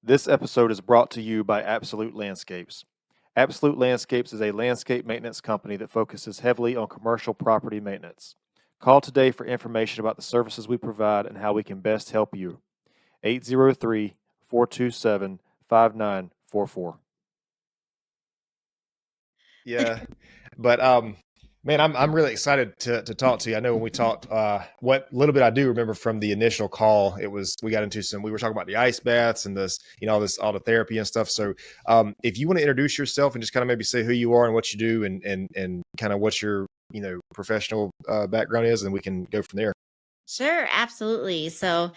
This episode is brought to you by Absolute Landscapes. Absolute Landscapes is a landscape maintenance company that focuses heavily on commercial property maintenance. Call today for information about the services we provide and how we can best help you. 803-427-5944. Yeah, but man, I'm really excited to talk to you. I know when we talked, what little bit I do remember from the initial call, it was we got into we were talking about the ice baths and this, all the therapy and stuff. So, if you want to introduce yourself and just kind of maybe say who you are and what you do and kind of what your professional background is, and we can go from there. Sure, absolutely. So,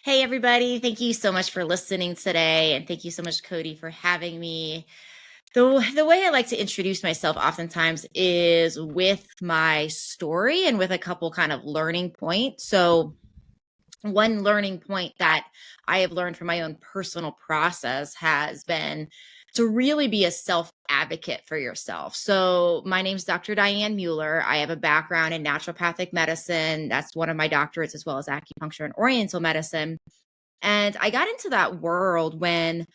hey, everybody, thank you so much for listening today. And thank you so much, Cody, for having me. The way I like to introduce myself oftentimes is with my story and with a couple kind of learning points. So, one learning point that I have learned from my own personal process has been to really be a self advocate for yourself. So, my name's Dr. Diane Mueller. I have a background in naturopathic medicine. That's one of my doctorates, as well as acupuncture and Oriental medicine. And I got into that world when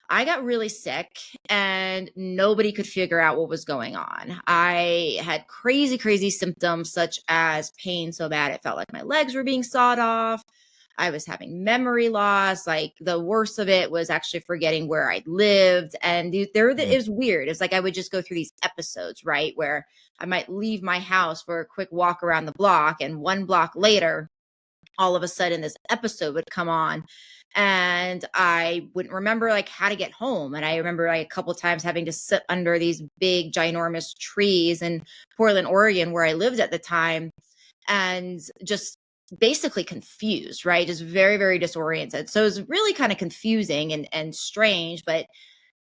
I got really sick and nobody could figure out what was going on. I had crazy, crazy symptoms such as pain so bad it felt like my legs were being sawed off. I was having memory loss. Like the worst of it was actually forgetting where I lived. And it was weird. It's like I would just go through these episodes, right? Where I might leave my house for a quick walk around the block, and one block later, all of a sudden this episode would come on and I wouldn't remember like how to get home. And I remember like a couple of times having to sit under these big ginormous trees in Portland, Oregon, where I lived at the time, and just basically confused, right? Just very, very disoriented. So it was really kind of confusing and strange. But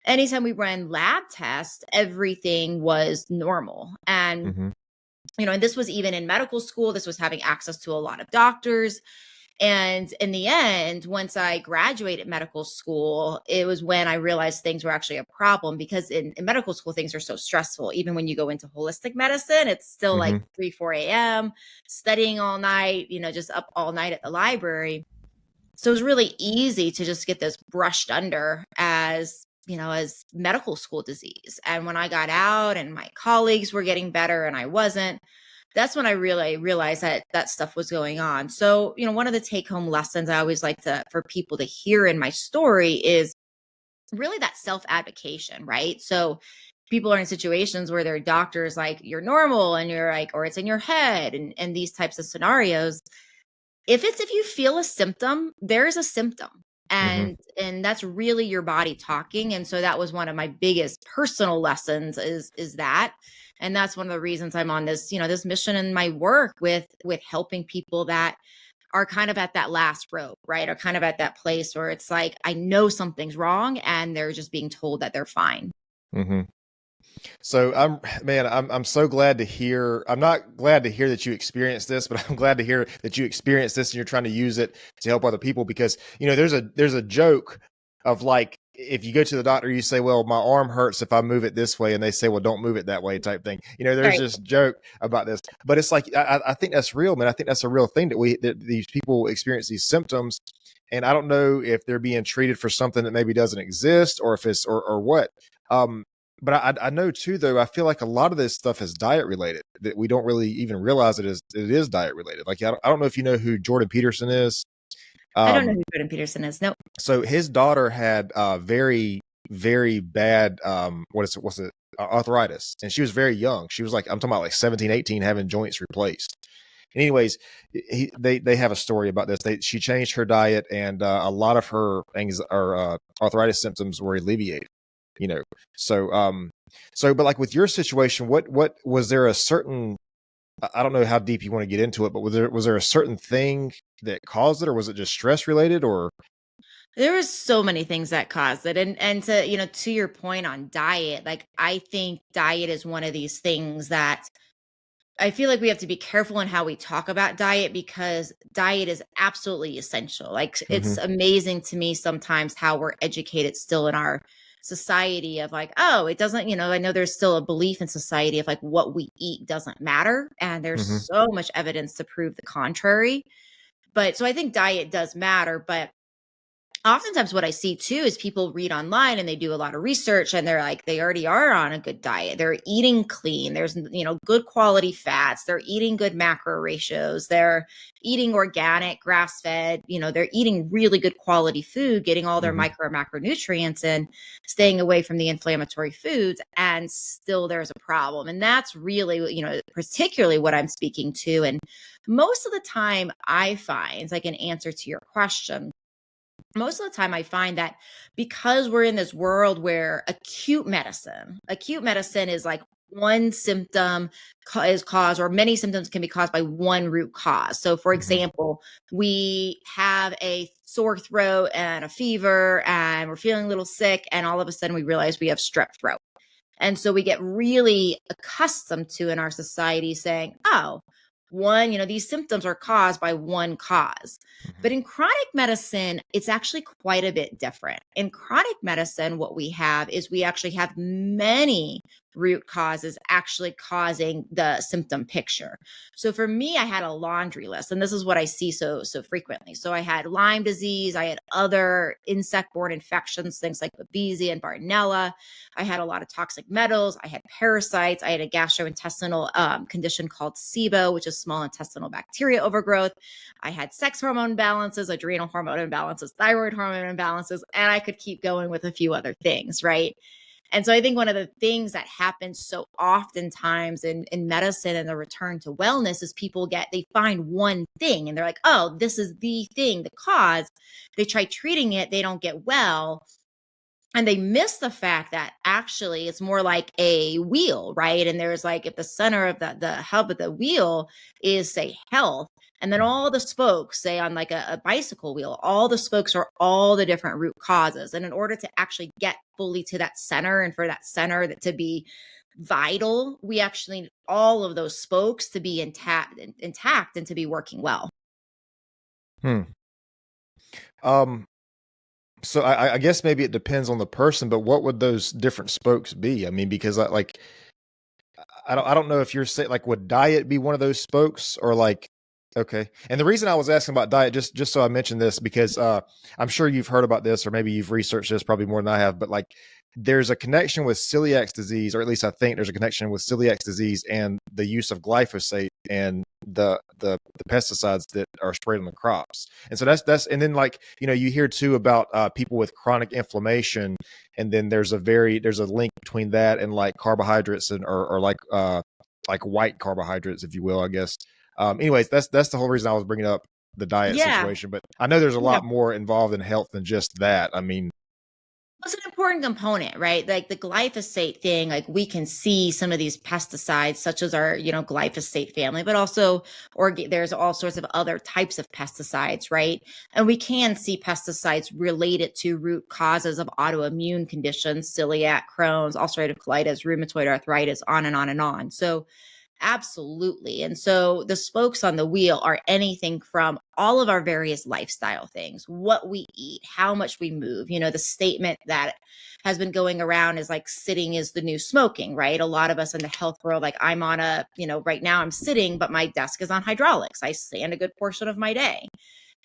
anytime we ran lab tests, everything was normal. And and this was even in medical school. This was having access to a lot of doctors. And in the end, once I graduated medical school, it was when I realized things were actually a problem, because in medical school, things are so stressful. Even when you go into holistic medicine, it's still like 3, 4 a.m., studying all night, just up all night at the library. So it was really easy to just get this brushed under as medical school disease. And when I got out and my colleagues were getting better and I wasn't, that's when I really realized that that stuff was going on. So, one of the take home lessons I always like for people to hear in my story is really that self advocation, right? So people are in situations where their doctor's like, you're normal, and you're like, or it's in your head, and these types of scenarios. If you feel a symptom, there's a symptom. And that's really your body talking. And so that was one of my biggest personal lessons is that. And that's one of the reasons I'm on this, this mission in my work with helping people that are kind of at that last rope, right? Or kind of at that place where it's like, I know something's wrong and they're just being told that they're fine. So I'm so glad to hear. I'm not glad to hear that you experienced this, but I'm glad to hear that you experienced this and you're trying to use it to help other people, because, there's a joke of like, if you go to the doctor, you say, well, my arm hurts if I move it this way. And they say, well, don't move it that way type thing. There's this joke about this, but it's like, I think that's real, man. I think that's a real thing that these people experience these symptoms. And I don't know if they're being treated for something that maybe doesn't exist, or if it's, or what. But I know too, though, I feel like a lot of this stuff is diet related, that we don't really even realize it is diet related. Like, I don't know if you know who Jordan Peterson is. I don't know who Jordan Peterson is. Nope. So his daughter had very, very bad, arthritis. And she was very young. She was like, I'm talking about like 17, 18, having joints replaced. Anyways, they have a story about this. She changed her diet, and a lot of her arthritis symptoms were alleviated. But like with your situation, what was there a certain, I don't know how deep you want to get into it, but was there a certain thing that caused it, or was it just stress related, or? There was so many things that caused it. And to your point on diet, like I think diet is one of these things that I feel like we have to be careful in how we talk about diet, because diet is absolutely essential. Like it's amazing to me sometimes how we're educated still in our society of like, oh, it doesn't, I know there's still a belief in society of like what we eat doesn't matter. And there's so much evidence to prove the contrary. But so I think diet does matter. But oftentimes what I see too is people read online and they do a lot of research and they're like, they already are on a good diet. They're eating clean. There's, good quality fats. They're eating good macro ratios. They're eating organic, grass fed, they're eating really good quality food, getting all their micro and macronutrients and staying away from the inflammatory foods. And still there's a problem. And that's really, particularly what I'm speaking to. And most of the time I find, like an answer to your question, most of the time I find that because we're in this world where acute medicine is like one symptom is caused, or many symptoms can be caused by one root cause. So for example, we have a sore throat and a fever and we're feeling a little sick, and all of a sudden we realize we have strep throat. And so we get really accustomed to in our society saying, oh, these symptoms are caused by one cause. But in chronic medicine, it's actually quite a bit different. In chronic medicine, what we have is we actually have many root causes actually causing the symptom picture. So for me, I had a laundry list, and this is what I see so frequently. So I had Lyme disease, I had other insect-borne infections, things like Babesia and Bartonella. I had a lot of toxic metals, I had parasites, I had a gastrointestinal condition called SIBO, which is small intestinal bacteria overgrowth. I had sex hormone imbalances, adrenal hormone imbalances, thyroid hormone imbalances, and I could keep going with a few other things, right? And so I think one of the things that happens so oftentimes in medicine and the return to wellness is they find one thing and they're like, oh, this is the thing, the cause. They try treating it, they don't get well. And they miss the fact that actually it's more like a wheel, right? And there's like, if the center of the hub of the wheel is, say, health, and then all the spokes, say on like a bicycle wheel, all the spokes are all the different root causes. And in order to actually get fully to that center, and for that center to be vital, we actually need all of those spokes to be intact and to be working well. So I guess maybe it depends on the person, but what would those different spokes be? I mean, because I don't know if you're saying, like, would diet be one of those spokes, or like, okay. And the reason I was asking about diet, just so I mentioned this, because I'm sure you've heard about this, or maybe you've researched this probably more than I have, but like, there's a connection with celiac disease, or at least I think there's a connection with celiac disease and the use of glyphosate and the pesticides that are sprayed on the crops. And so that's and then, like, you hear too about people with chronic inflammation, and then there's a link between that and like carbohydrates or like white carbohydrates, if you will, I guess. Anyways, that's the whole reason I was bringing up the diet situation. But I know there's a lot more involved in health than just that. I mean, it's an important component, right? Like the glyphosate thing, like we can see some of these pesticides, such as our, glyphosate family, but also, there's all sorts of other types of pesticides, right? And we can see pesticides related to root causes of autoimmune conditions, celiac, Crohn's, ulcerative colitis, rheumatoid arthritis, on and on and on. So absolutely. And so the spokes on the wheel are anything from all of our various lifestyle things, what we eat, how much we move. The statement that has been going around is like, sitting is the new smoking, right? A lot of us in the health world, like, I'm on right now I'm sitting, but my desk is on hydraulics. I stand a good portion of my day.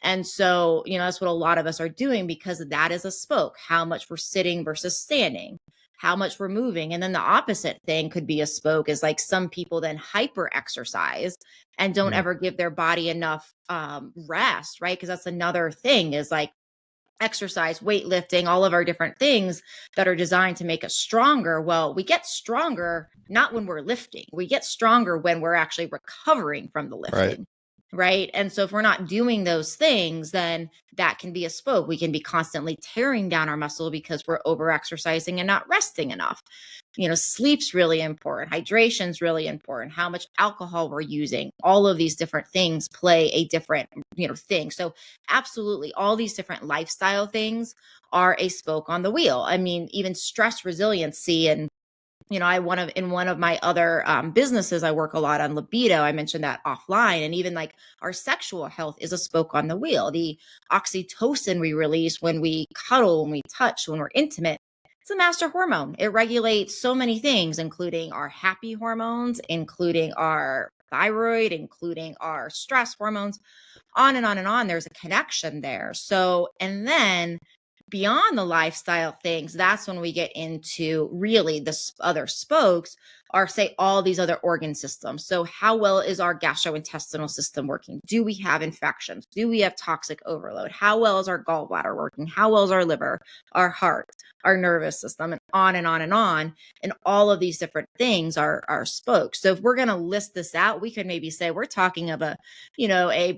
And so, that's what a lot of us are doing, because that is a spoke, how much we're sitting versus standing, how much we're moving. And then the opposite thing could be a spoke, is like some people then hyper exercise and don't ever give their body enough rest, right? Because that's another thing, is like exercise, weightlifting, all of our different things that are designed to make us stronger. Well, we get stronger not when we're lifting. We get stronger when we're actually recovering from the lifting. Right. And so if we're not doing those things, then that can be a spoke. We can be constantly tearing down our muscle because we're over exercising and not resting enough. Sleep's really important. Hydration's really important. How much alcohol we're using. All of these different things play a different, thing. So absolutely, all these different lifestyle things are a spoke on the wheel. I mean, even stress resiliency, and in one of my other businesses, I work a lot on libido. I mentioned that offline. And even like our sexual health is a spoke on the wheel. The oxytocin we release when we cuddle, when we touch, when we're intimate, it's a master hormone. It regulates so many things, including our happy hormones, including our thyroid, including our stress hormones, on and on and on. There's a connection there. So, and then beyond the lifestyle things, that's when we get into really the other spokes are, say, all these other organ systems. So how well is our gastrointestinal system working? Do we have infections? Do we have toxic overload? How well is our gallbladder working? How well is our liver, our heart, our nervous system, and on and on and on? And all of these different things are spokes. So if we're going to list this out, we could maybe say we're talking of a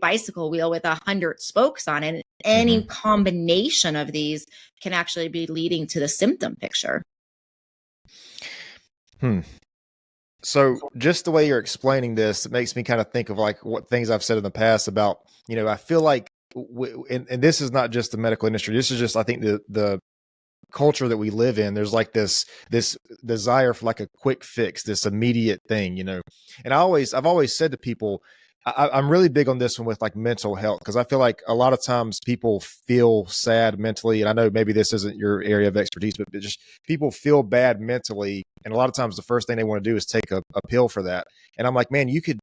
bicycle wheel with 100 spokes on it. Any combination of these can actually be leading to the symptom picture. So just the way you're explaining this, it makes me kind of think of like what things I've said in the past about, I feel like, and this is not just the medical industry. This is just, I think the culture that we live in, there's like this desire for like a quick fix, this immediate thing, and I've always said to people, I'm really big on this one with like mental health, because I feel like a lot of times people feel sad mentally, and I know maybe this isn't your area of expertise, but just people feel bad mentally, and a lot of times the first thing they want to do is take a pill for that. And I'm like, man, you could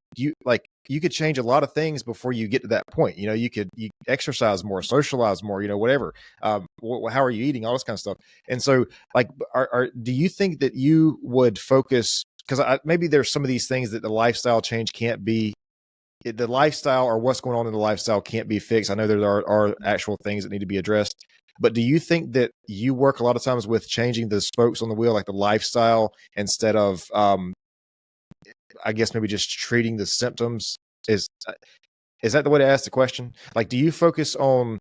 change a lot of things before you get to that point. You exercise more, socialize more, whatever. How are you eating? All this kind of stuff. And so, like, do you think that you would focus? Because maybe there's some of these things that the lifestyle change can't be. The lifestyle or what's going on in the lifestyle can't be fixed. I know there are actual things that need to be addressed. But do you think that you work a lot of times with changing the spokes on the wheel, like the lifestyle, instead of, I guess maybe just treating the symptoms? Is that the way to ask the question? Like, do you focus on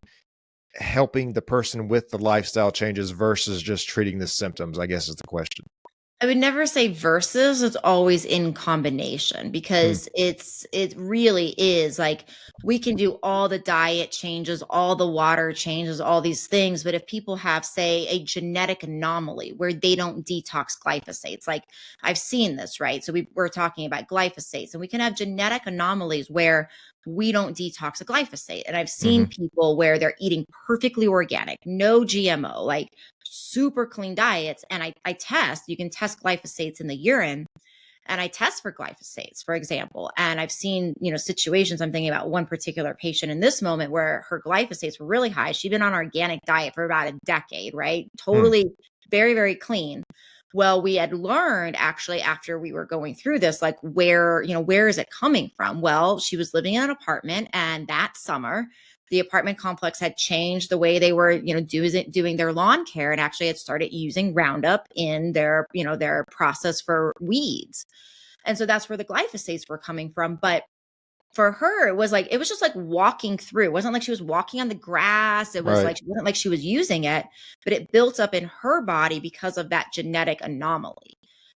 helping the person with the lifestyle changes versus just treating the symptoms, I guess is the question. I would never say versus. It's always in combination, because it really is like we can do all the diet changes, all the water changes, all these things. But if people have, say, a genetic anomaly where they don't detox glyphosates, like I've seen this, right? So we're talking about glyphosates, and we can have genetic anomalies where we don't detox a glyphosate. And I've seen people where they're eating perfectly organic, no GMO, like super clean diets. And I test, you can test glyphosates in the urine, and I test for glyphosates, for example. And I've seen, situations, I'm thinking about one particular patient in this moment where her glyphosates were really high. She'd been on an organic diet for about a decade, right? Totally very, very clean. Well, we had learned actually after we were going through this, like where is it coming from? Well, she was living in an apartment, and that summer, the apartment complex had changed the way they were, doing their lawn care, and actually had started using Roundup in their process for weeds. And so that's where the glyphosates were coming from. But for her, it was just like walking through. It wasn't like she was walking on the grass. It was like, it wasn't like she was using it, but it built up in her body because of that genetic anomaly.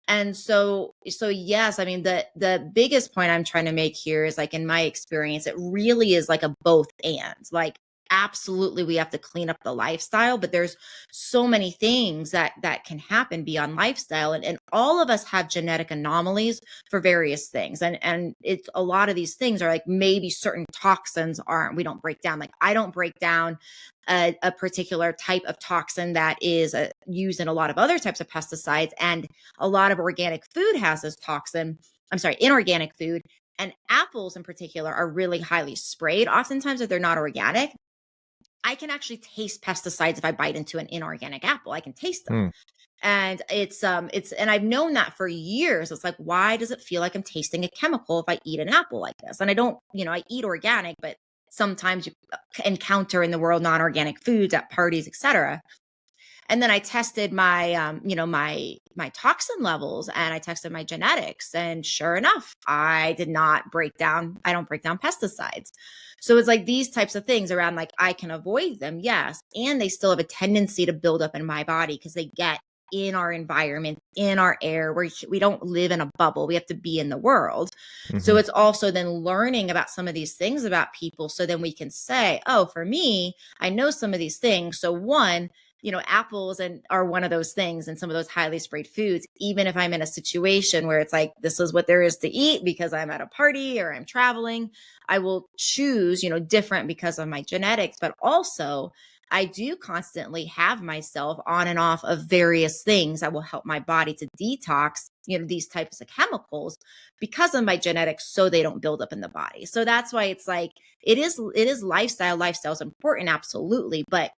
And so yes, I mean, the biggest point I'm trying to make here is, like, in my experience, it really is like a both and. Like, absolutely, we have to clean up the lifestyle, but there's so many things that can happen beyond lifestyle. And all of us have genetic anomalies for various things. And it's a lot of these things are like, maybe certain toxins we don't break down. Like, I don't break down a particular type of toxin that is used in a lot of other types of pesticides. And a lot of organic food has this toxin. I'm sorry, inorganic food. And apples in particular are really highly sprayed. Oftentimes, if they're not organic, I can actually taste pesticides if I bite into an inorganic apple. I can taste them. And and I've known that for years. It's like, why does it feel like I'm tasting a chemical if I eat an apple like this? And I don't, I eat organic, but sometimes you encounter in the world non-organic foods at parties, etc. And then I tested my, my toxin levels, and I tested my genetics, and sure enough, I don't break down pesticides. So it's like these types of things around, like, I can avoid them, yes, and they still have a tendency to build up in my body because they get in our environment, in our air, where we don't live in a bubble. We have to be in the world. So it's also then learning about some of these things about people. So then we can say, oh, for me, I know some of these things. So one, apples are one of those things, and some of those highly sprayed foods, even if I'm in a situation where it's like, this is what there is to eat because I'm at a party or I'm traveling, I will choose, different because of my genetics. But also I do constantly have myself on and off of various things that will help my body to detox, these types of chemicals because of my genetics, so they don't build up in the body. So that's why it's like, it is lifestyle. Lifestyle is important, absolutely. But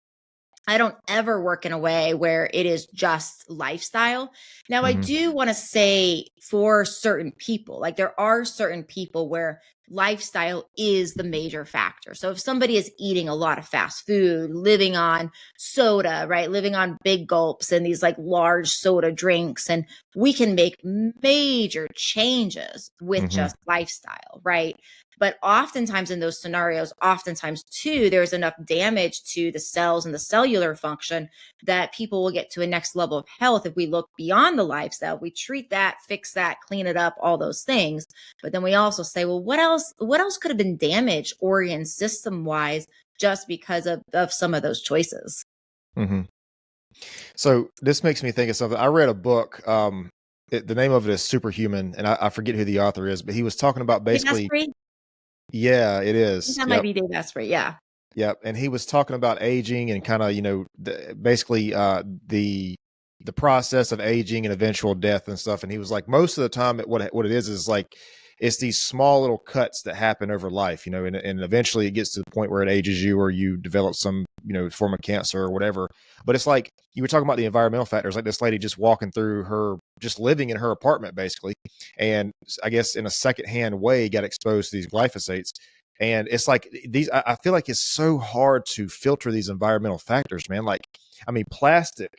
I don't ever work in a way where it is just lifestyle. Now, I do want to say for certain people, like there are certain people where lifestyle is the major factor. So if somebody is eating a lot of fast food, living on soda, right? Living on big gulps and these like large soda drinks, and we can make major changes with just lifestyle, right? But oftentimes in those scenarios, oftentimes too, there's enough damage to the cells and the cellular function that people will get to a next level of health if we look beyond the lifestyle. We treat that, fix that, clean it up, all those things. But then we also say, well, what else could have been damaged organ system wise just because of some of those choices? So this makes me think of something. I read a book. The name of it is Superhuman, and I forget who the author is, but he was talking about basically. Yeah, it is. That might be Dave Asprey. Yeah. Yep. And he was talking about aging and kind of, basically the process of aging and eventual death and stuff. And he was like, most of the time, what it is like, it's these small little cuts that happen over life, and eventually it gets to the point where it ages you or you develop some, form of cancer or whatever. But it's like, you were talking about the environmental factors, like this lady just walking through just living in her apartment, basically. And I guess in a secondhand way, got exposed to these glyphosates. And it's like I feel like it's so hard to filter these environmental factors, man. Like, I mean, plastic,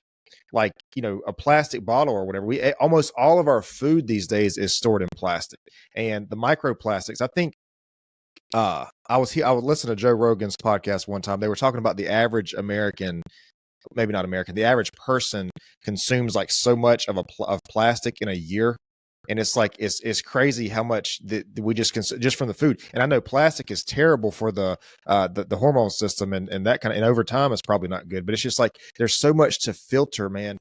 like, a plastic bottle or whatever. Almost all of our food these days is stored in plastic, and the microplastics. I think I would listen to Joe Rogan's podcast one time. They were talking about the average American, maybe not American, the average person consumes like so much of plastic in a year. And it's like, it's crazy how much we just consume just from the food. And I know plastic is terrible for the hormone system and that kind of, and over time it's probably not good, but it's just like, there's so much to filter, man.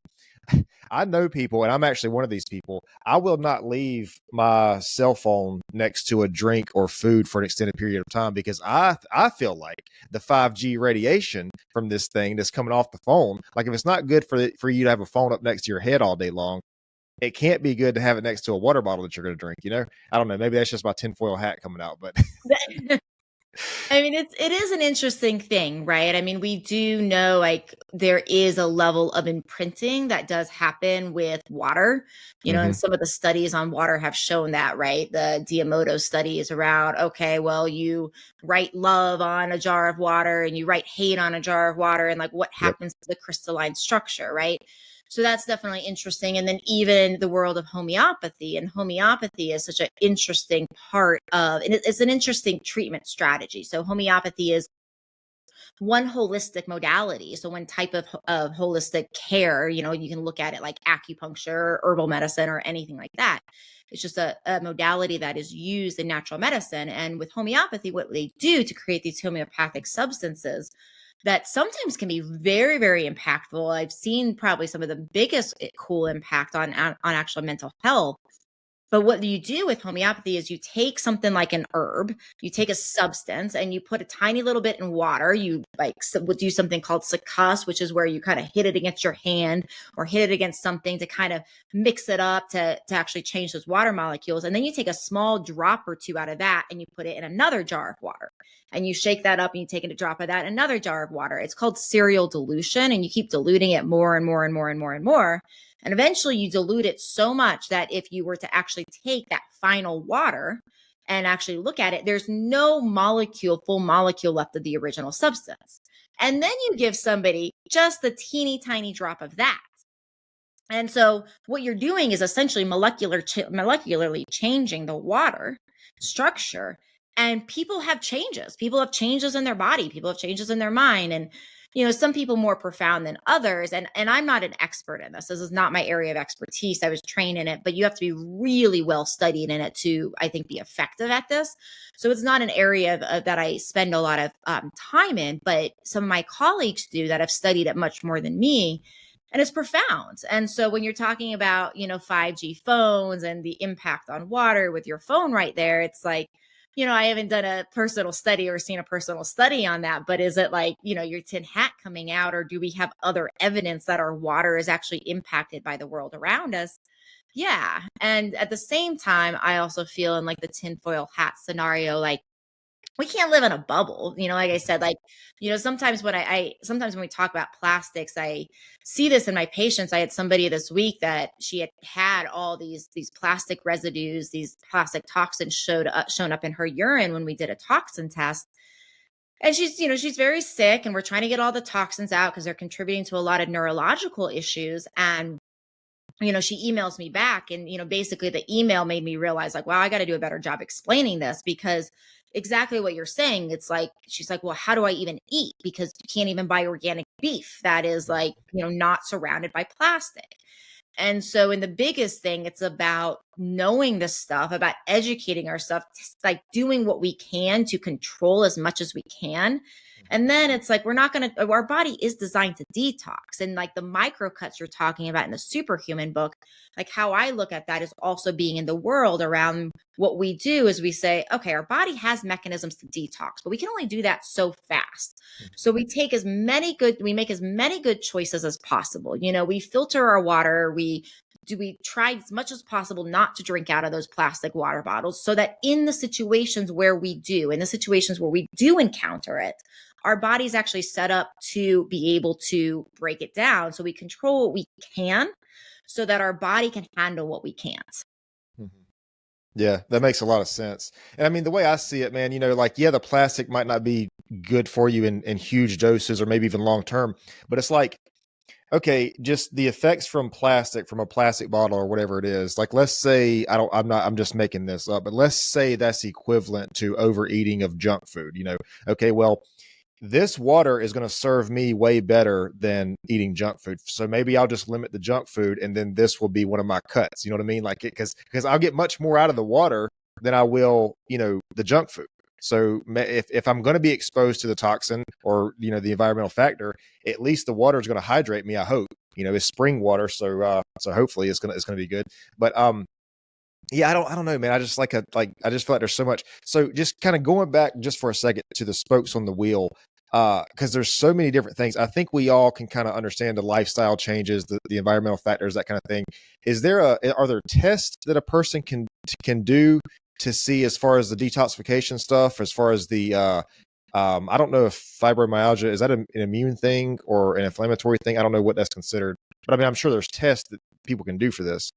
I know people, and I'm actually one of these people. I will not leave my cell phone next to a drink or food for an extended period of time because I feel like the 5G radiation from this thing that's coming off the phone, like if it's not good for you to have a phone up next to your head all day long, it can't be good to have it next to a water bottle that you're going to drink. I don't know. Maybe that's just my tinfoil hat coming out, but. I mean, it is an interesting thing, right? I mean, we do know like there is a level of imprinting that does happen with water, and some of the studies on water have shown that, right? The Diamoto studies around, okay, well, you write love on a jar of water and you write hate on a jar of water, and like what happens to the crystalline structure, right? So that's definitely interesting. And then even the world of homeopathy, and homeopathy is such an interesting part of, and it's an interesting treatment strategy. So homeopathy is one holistic modality. So one type of holistic care, you can look at it like acupuncture, herbal medicine, or anything like that. It's just a modality that is used in natural medicine. And with homeopathy, what they do to create these homeopathic substances that sometimes can be very, very impactful. I've seen probably some of the biggest cool impact on actual mental health. But what you do with homeopathy is you take something like an herb, you take a substance and you put a tiny little bit in water. You would do something called succuss, which is where you kind of hit it against your hand or hit it against something to kind of mix it up to actually change those water molecules. And then you take a small drop or two out of that and you put it in another jar of water. And you shake that up and you take a drop of that in another jar of water. It's called serial dilution, and you keep diluting it more and more and more and more and more. And eventually you dilute it so much that if you were to actually take that final water and actually look at it, there's no full molecule left of the original substance. And then you give somebody just a teeny tiny drop of that. And so what you're doing is essentially molecularly changing the water structure. And people have changes. People have changes in their body. People have changes in their mind. And, some people more profound than others. And I'm not an expert in this. This is not my area of expertise. I was trained in it, but you have to be really well studied in it to, I think, be effective at this. So it's not an area that I spend a lot of time in, but some of my colleagues do that have studied it much more than me. And it's profound. And so when you're talking about, 5G phones and the impact on water with your phone right there, it's like, I haven't done a personal study or seen a personal study on that, but is it like, your tin hat coming out, or do we have other evidence that our water is actually impacted by the world around us? Yeah. And at the same time, I also feel in like the tinfoil hat scenario, like we can't live in a bubble. Like I said, like, sometimes when sometimes when we talk about plastics, I see this in my patients. I had somebody this week that she had all these plastic residues, these plastic toxins shown up in her urine when we did a toxin test. And she's very sick, and we're trying to get all the toxins out because they're contributing to a lot of neurological issues. And she emails me back, and, basically the email made me realize, like, wow, I got to do a better job explaining this, because exactly what you're saying. It's like, she's like, well, how do I even eat? Because you can't even buy organic beef that is like, not surrounded by plastic. And so in the biggest thing, it's about knowing this stuff, about educating ourselves, like doing what we can to control as much as we can. And then it's like, our body is designed to detox. And like the microcuts you're talking about in the Superhuman book, like how I look at that is also being in the world around what we do is we say, okay, our body has mechanisms to detox, but we can only do that so fast. So we make as many good choices as possible. We filter our water. We try as much as possible not to drink out of those plastic water bottles, so that in the situations where we do encounter it, our body's actually set up to be able to break it down. So we control what we can so that our body can handle what we can't. Yeah, that makes a lot of sense. And I mean, the way I see it, man, like, yeah, the plastic might not be good for you in huge doses or maybe even long term, but it's like, okay, just the effects from a plastic bottle or whatever it is. Like, let's say I'm just making this up, but let's say that's equivalent to overeating of junk food, Okay, well, this water is going to serve me way better than eating junk food. So maybe I'll just limit the junk food, and then this will be one of my cuts. You know what I mean? Like, because I'll get much more out of the water than I will, the junk food. So if I'm going to be exposed to the toxin or, the environmental factor, at least the water is going to hydrate me. I hope, it's spring water. So hopefully it's going to be good. But, yeah, I don't know, man. I just I just feel like there's so much. So just kind of going back just for a second to the spokes on the wheel, because there's so many different things. I think we all can kind of understand the lifestyle changes, the environmental factors, that kind of thing. Are there tests that a person can do to see, as far as the detoxification stuff, as far as the I don't know if fibromyalgia, is that an immune thing or an inflammatory thing? I don't know what that's considered, but I mean, I'm sure there's tests that people can do for this.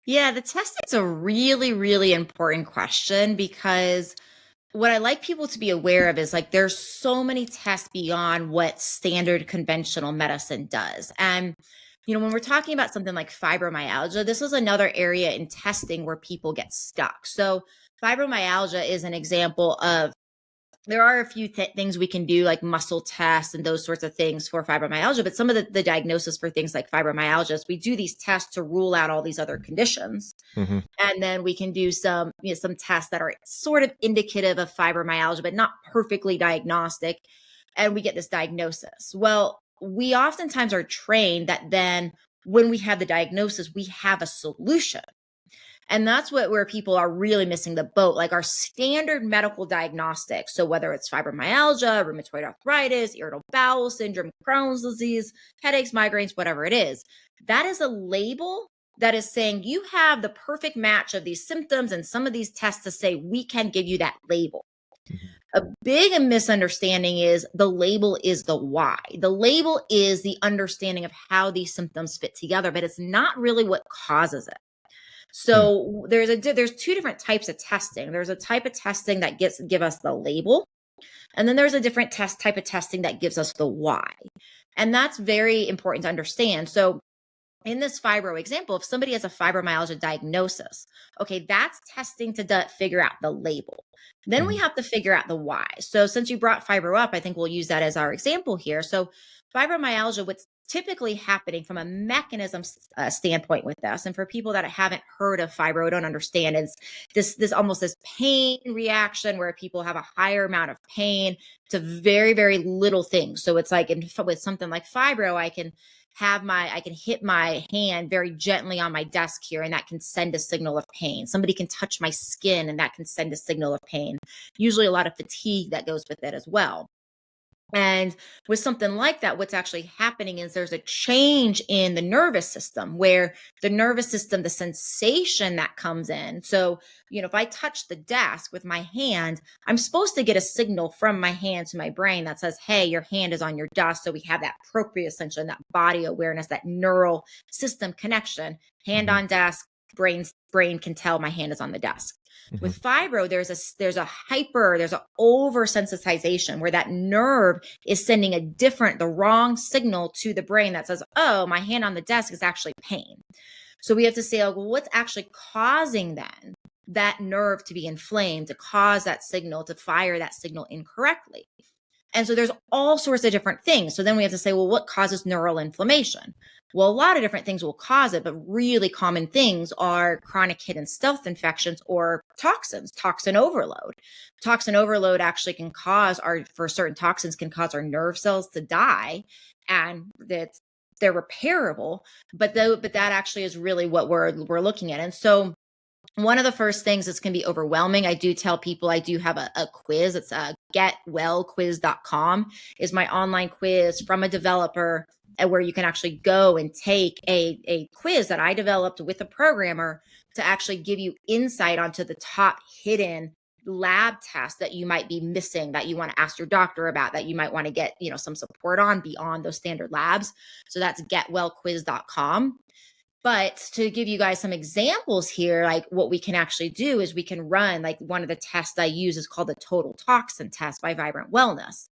Yeah, the testing's a really, really important question, because what I like people to be aware of is, like, there's so many tests beyond what standard conventional medicine does. And, when we're talking about something like fibromyalgia, this is another area in testing where people get stuck. So fibromyalgia is an example of, there are a few things we can do, like muscle tests and those sorts of things for fibromyalgia. But some of the diagnosis for things like fibromyalgia is we do these tests to rule out all these other conditions. Mm-hmm. And then we can do some tests that are sort of indicative of fibromyalgia, but not perfectly diagnostic. And we get this diagnosis. Well, we oftentimes are trained that then when we have the diagnosis, we have a solution. And that's where people are really missing the boat. Like, our standard medical diagnostics, so whether it's fibromyalgia, rheumatoid arthritis, irritable bowel syndrome, Crohn's disease, headaches, migraines, whatever it is, that is a label that is saying you have the perfect match of these symptoms and some of these tests to say we can give you that label. A big misunderstanding is the label is the why. The label is the understanding of how these symptoms fit together, but it's not really what causes it. So there's two different types of testing. There's a type of testing that give us the label, and then there's a different type of testing that gives us the why. And that's very important to understand. So in this fibro example, if somebody has a fibromyalgia diagnosis, okay, that's testing to figure out the label. Then we have to figure out the why. So since you brought fibro up, I think we'll use that as our example here. So fibromyalgia, what's typically happening from a mechanism standpoint with this, and for people that haven't heard of fibro, don't understand, it's this almost this pain reaction where people have a higher amount of pain to very, very little things. So it's like with something like fibro, I can I can hit my hand very gently on my desk here, and that can send a signal of pain. Somebody can touch my skin, and that can send a signal of pain. Usually a lot of fatigue that goes with it as well. And with something like that, what's actually happening is there's a change in the nervous system, where the nervous system, the sensation that comes in. So, if I touch the desk with my hand, I'm supposed to get a signal from my hand to my brain that says, hey, your hand is on your desk. So we have that proprioception, that body awareness, that neural system connection. Hand on desk, brain can tell my hand is on the desk. With fibro, there's a oversensitization where that nerve is sending the wrong signal to the brain that says, oh, my hand on the desk is actually pain. So we have to say, well, what's actually causing then that nerve to be inflamed, to cause that signal, to fire that signal incorrectly? And so there's all sorts of different things. So then we have to say, well, what causes neural inflammation? Well, a lot of different things will cause it, but really common things are chronic hidden stealth infections or toxins, toxin overload. Toxin overload actually for certain toxins can cause our nerve cells to die, and they're repairable, but that actually is really what we're looking at. And so one of the first things that's going to be overwhelming, I do tell people I do have a quiz. It's getwellquiz.com is my online quiz from a developer, where you can actually go and take a quiz that I developed with a programmer to actually give you insight onto the top hidden lab tests that you might be missing, that you want to ask your doctor about, that you might want to get, some support on beyond those standard labs. So that's getwellquiz.com. But to give you guys some examples here, like what we can actually do is we can run, like one of the tests I use is called the total toxin test by Vibrant Wellness.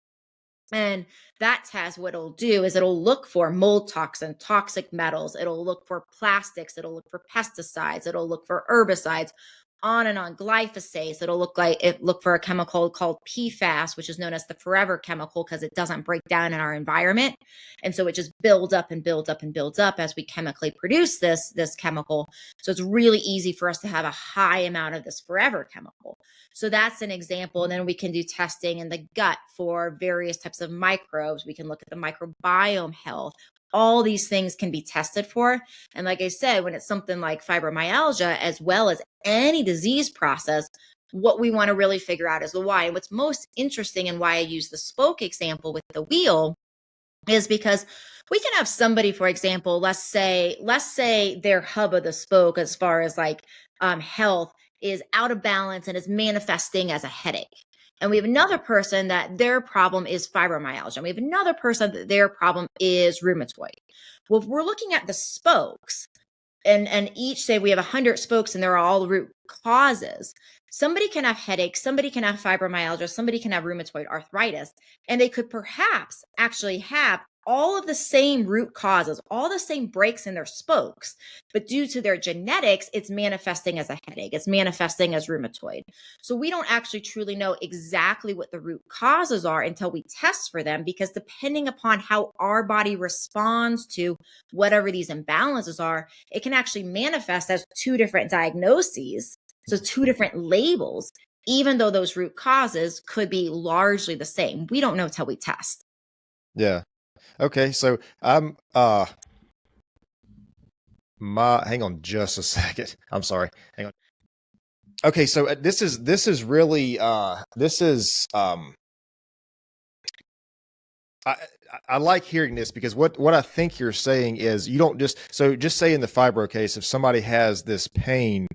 And that test, what it'll do is it'll look for mold toxin, toxic metals. It'll look for plastics. It'll look for pesticides. It'll look for herbicides, on and on, glyphosate. It'll look for a chemical called PFAS, which is known as the forever chemical, because it doesn't break down in our environment. And so it just builds up and builds up and builds up as we chemically produce this chemical. So it's really easy for us to have a high amount of this forever chemical. So that's an example. And then we can do testing in the gut for various types of microbes. We can look at the microbiome health. All these things can be tested for. And like I said, when it's something like fibromyalgia, as well as any disease process, what we want to really figure out is the why. And what's most interesting, and why I use the spoke example with the wheel, is because we can have somebody, for example, let's say their hub of the spoke as far as like health is out of balance and is manifesting as a headache. And we have another person that their problem is fibromyalgia. And we have another person that their problem is rheumatoid. Well, if we're looking at the spokes, and each say we have 100 spokes and they're all root causes, somebody can have headaches, somebody can have fibromyalgia, somebody can have rheumatoid arthritis, and they could perhaps actually have all of the same root causes, all the same breaks in their spokes, but due to their genetics, it's manifesting as a headache, it's manifesting as rheumatoid. So we don't actually truly know exactly what the root causes are until we test for them, because depending upon how our body responds to whatever these imbalances are, it can actually manifest as two different diagnoses, so two different labels, even though those root causes could be largely the same. We don't know until we test. Yeah. Okay, so I'm hang on just a second. I'm sorry. Hang on. Okay, so this is really I like hearing this, because what I think you're saying is you don't just say in the fibro case, if somebody has this pain,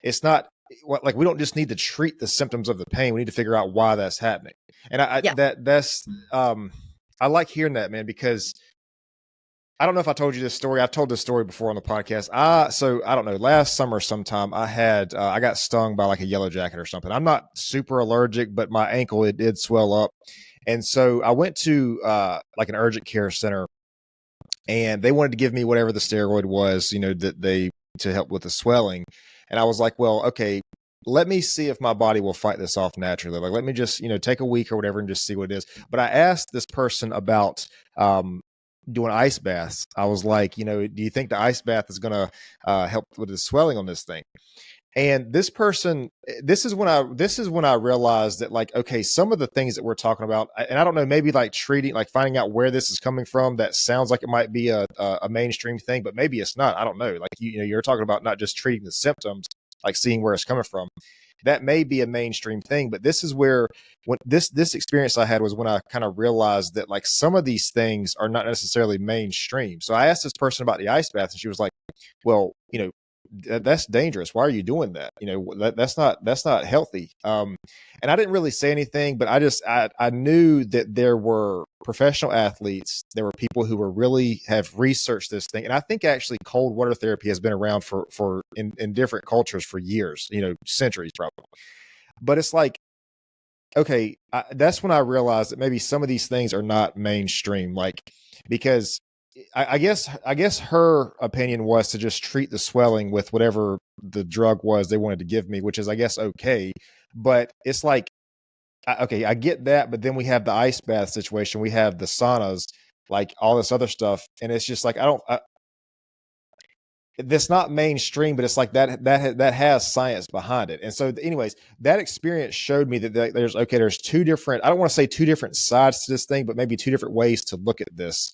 it's not like we don't just need to treat the symptoms of the pain. We need to figure out why that's happening. And I like hearing that, man, because I don't know if I told you this story. I've told this story before on the podcast. So I don't know, last summer sometime I got stung by like a yellow jacket or something. I'm not super allergic, but my ankle, it did swell up. And so I went to like an urgent care center, and they wanted to give me whatever the steroid was, to help with the swelling. And I was like, well, okay, let me see if my body will fight this off naturally. Like, let me just, take a week or whatever and just see what it is. But I asked this person about doing ice baths. I was like, do you think the ice bath is going to help with the swelling on this thing? And this person, this is when I realized that, like, okay, some of the things that we're talking about, and I don't know, maybe like treating, like finding out where this is coming from, that sounds like it might be a mainstream thing, but maybe it's not. I don't know. Like, you know, you're talking about not just treating the symptoms, like seeing where it's coming from. That may be a mainstream thing, but this is where, when this experience I had was when I kind of realized that, like, some of these things are not necessarily mainstream. So I asked this person about the ice bath, and she was like, well, you know, that's dangerous. Why are you doing that? You know, that's not healthy. And I didn't really say anything, but I knew that there were professional athletes. There were people who were really have researched this thing. And I think actually cold water therapy has been around for in different cultures for years, you know, centuries probably. But it's like, okay, that's when I realized that maybe some of these things are not mainstream, like, because I guess her opinion was to just treat the swelling with whatever the drug was they wanted to give me, which is, I guess, okay. But it's like, okay, I get that, but then we have the ice bath situation, we have the saunas, like all this other stuff, and it's just like, that's not mainstream, but it's like that has science behind it. And so, anyways, that experience showed me that there's two different, I don't want to say two different sides to this thing, but maybe two different ways to look at this.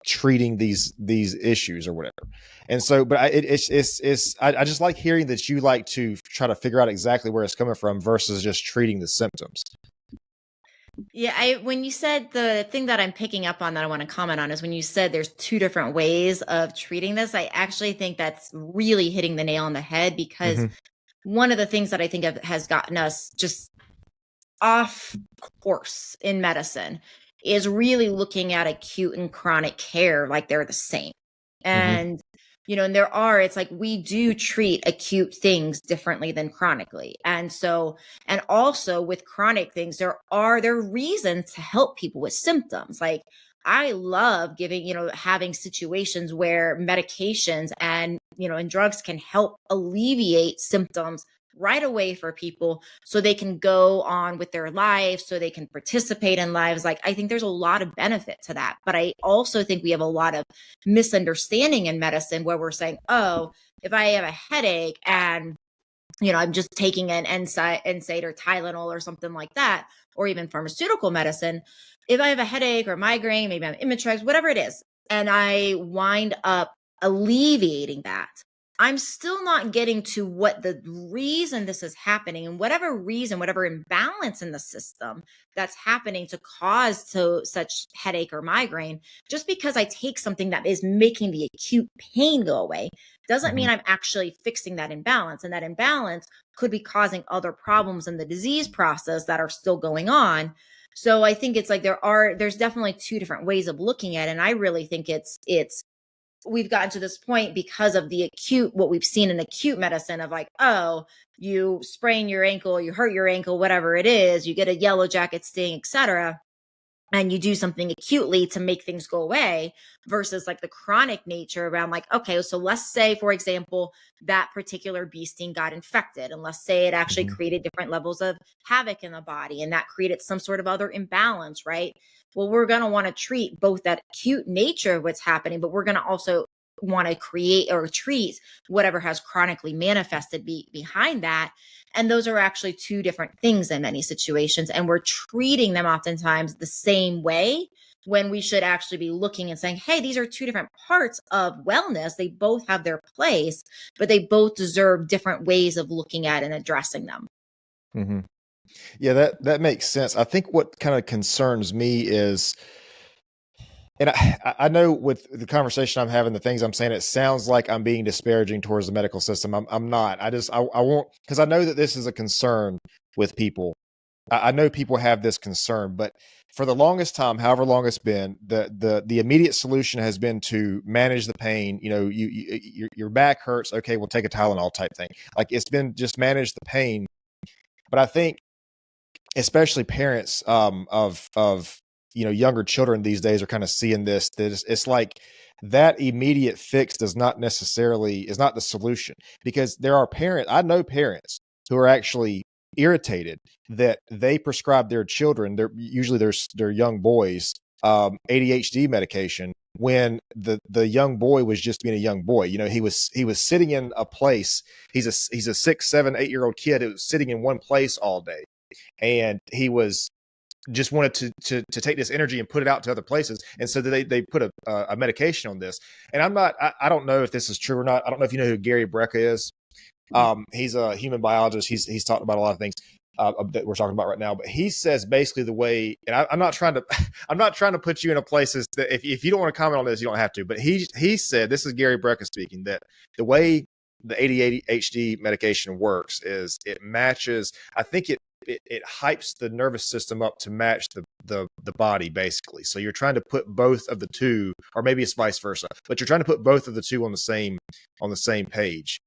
Treating these issues or whatever. And so, but I just like hearing that you like to try to figure out exactly where it's coming from versus just treating the symptoms. Yeah, when you said, the thing that I'm picking up on that I want to comment on is when you said there's two different ways of treating this, I actually think that's really hitting the nail on the head, because one of the things that I think has gotten us just off course in medicine is really looking at acute and chronic care like they're the same. And, you know, and it's like, we do treat acute things differently than chronically. And so, and also with chronic things, there are reasons to help people with symptoms. Like, I love giving, you know, having situations where medications and, you know, and drugs can help alleviate symptoms right away for people, so they can go on with their lives, so they can participate in lives. Like, I think there's a lot of benefit to that. But I also think we have a lot of misunderstanding in medicine where we're saying, oh, if I have a headache and, you know, I'm just taking an NSAID or Tylenol or something like that, or even pharmaceutical medicine, if I have a headache or migraine, maybe I'm Imitrex, whatever it is, and I wind up alleviating that, I'm still not getting to what the reason this is happening, and whatever reason, whatever imbalance in the system that's happening to cause such headache or migraine. Just because I take something that is making the acute pain go away doesn't mean I'm actually fixing that imbalance. And that imbalance could be causing other problems in the disease process that are still going on. So I think it's like there's definitely two different ways of looking at it. And I really think it's we've gotten to this point because of the acute, what we've seen in acute medicine of like, oh, you sprain your ankle, you hurt your ankle, whatever it is, you get a yellow jacket sting, etc., and you do something acutely to make things go away, versus like the chronic nature around like, okay, so let's say, for example, that particular bee sting got infected, and let's say it actually created different levels of havoc in the body, and that created some sort of other imbalance, right? Well, we're going to want to treat both that acute nature of what's happening, but we're going to also want to create or treat whatever has chronically manifested behind that. And those are actually two different things in many situations. And we're treating them oftentimes the same way, when we should actually be looking and saying, hey, these are two different parts of wellness. They both have their place, but they both deserve different ways of looking at and addressing them. Yeah, that makes sense. I think what kind of concerns me is, and I know with the conversation I'm having, the things I'm saying, it sounds like I'm being disparaging towards the medical system. I'm not. I won't, because I know that this is a concern with people. I know people have this concern, but for the longest time, however long it's been, the immediate solution has been to manage the pain. You know, your back hurts. Okay, we'll take a Tylenol type thing. Like, it's been just manage the pain. But I think, especially parents of you know, younger children these days are kind of seeing this, that it's like that immediate fix is not the solution, because I know parents who are actually irritated that they prescribe their children, usually their young boys, ADHD medication, when the young boy was just being a young boy. You know, he was sitting in a place. He's a 6, 7, 8-year-old kid who was sitting in one place all day, and he was just wanted to take this energy and put it out to other places. And so they put a medication on this. And I don't know if this is true or not. I don't know if you know who Gary Brecka is. He's a human biologist. He's talked about a lot of things that we're talking about right now. But he says basically the way, and I'm not trying to put you in a place that if you don't want to comment on this, you don't have to. But he said, this is Gary Brecka speaking, that the way the ADHD medication works is it matches. I think it hypes the nervous system up to match the body, basically. So you're trying to put both of the two, or maybe it's vice versa, but you're trying to put both of the two on the same page.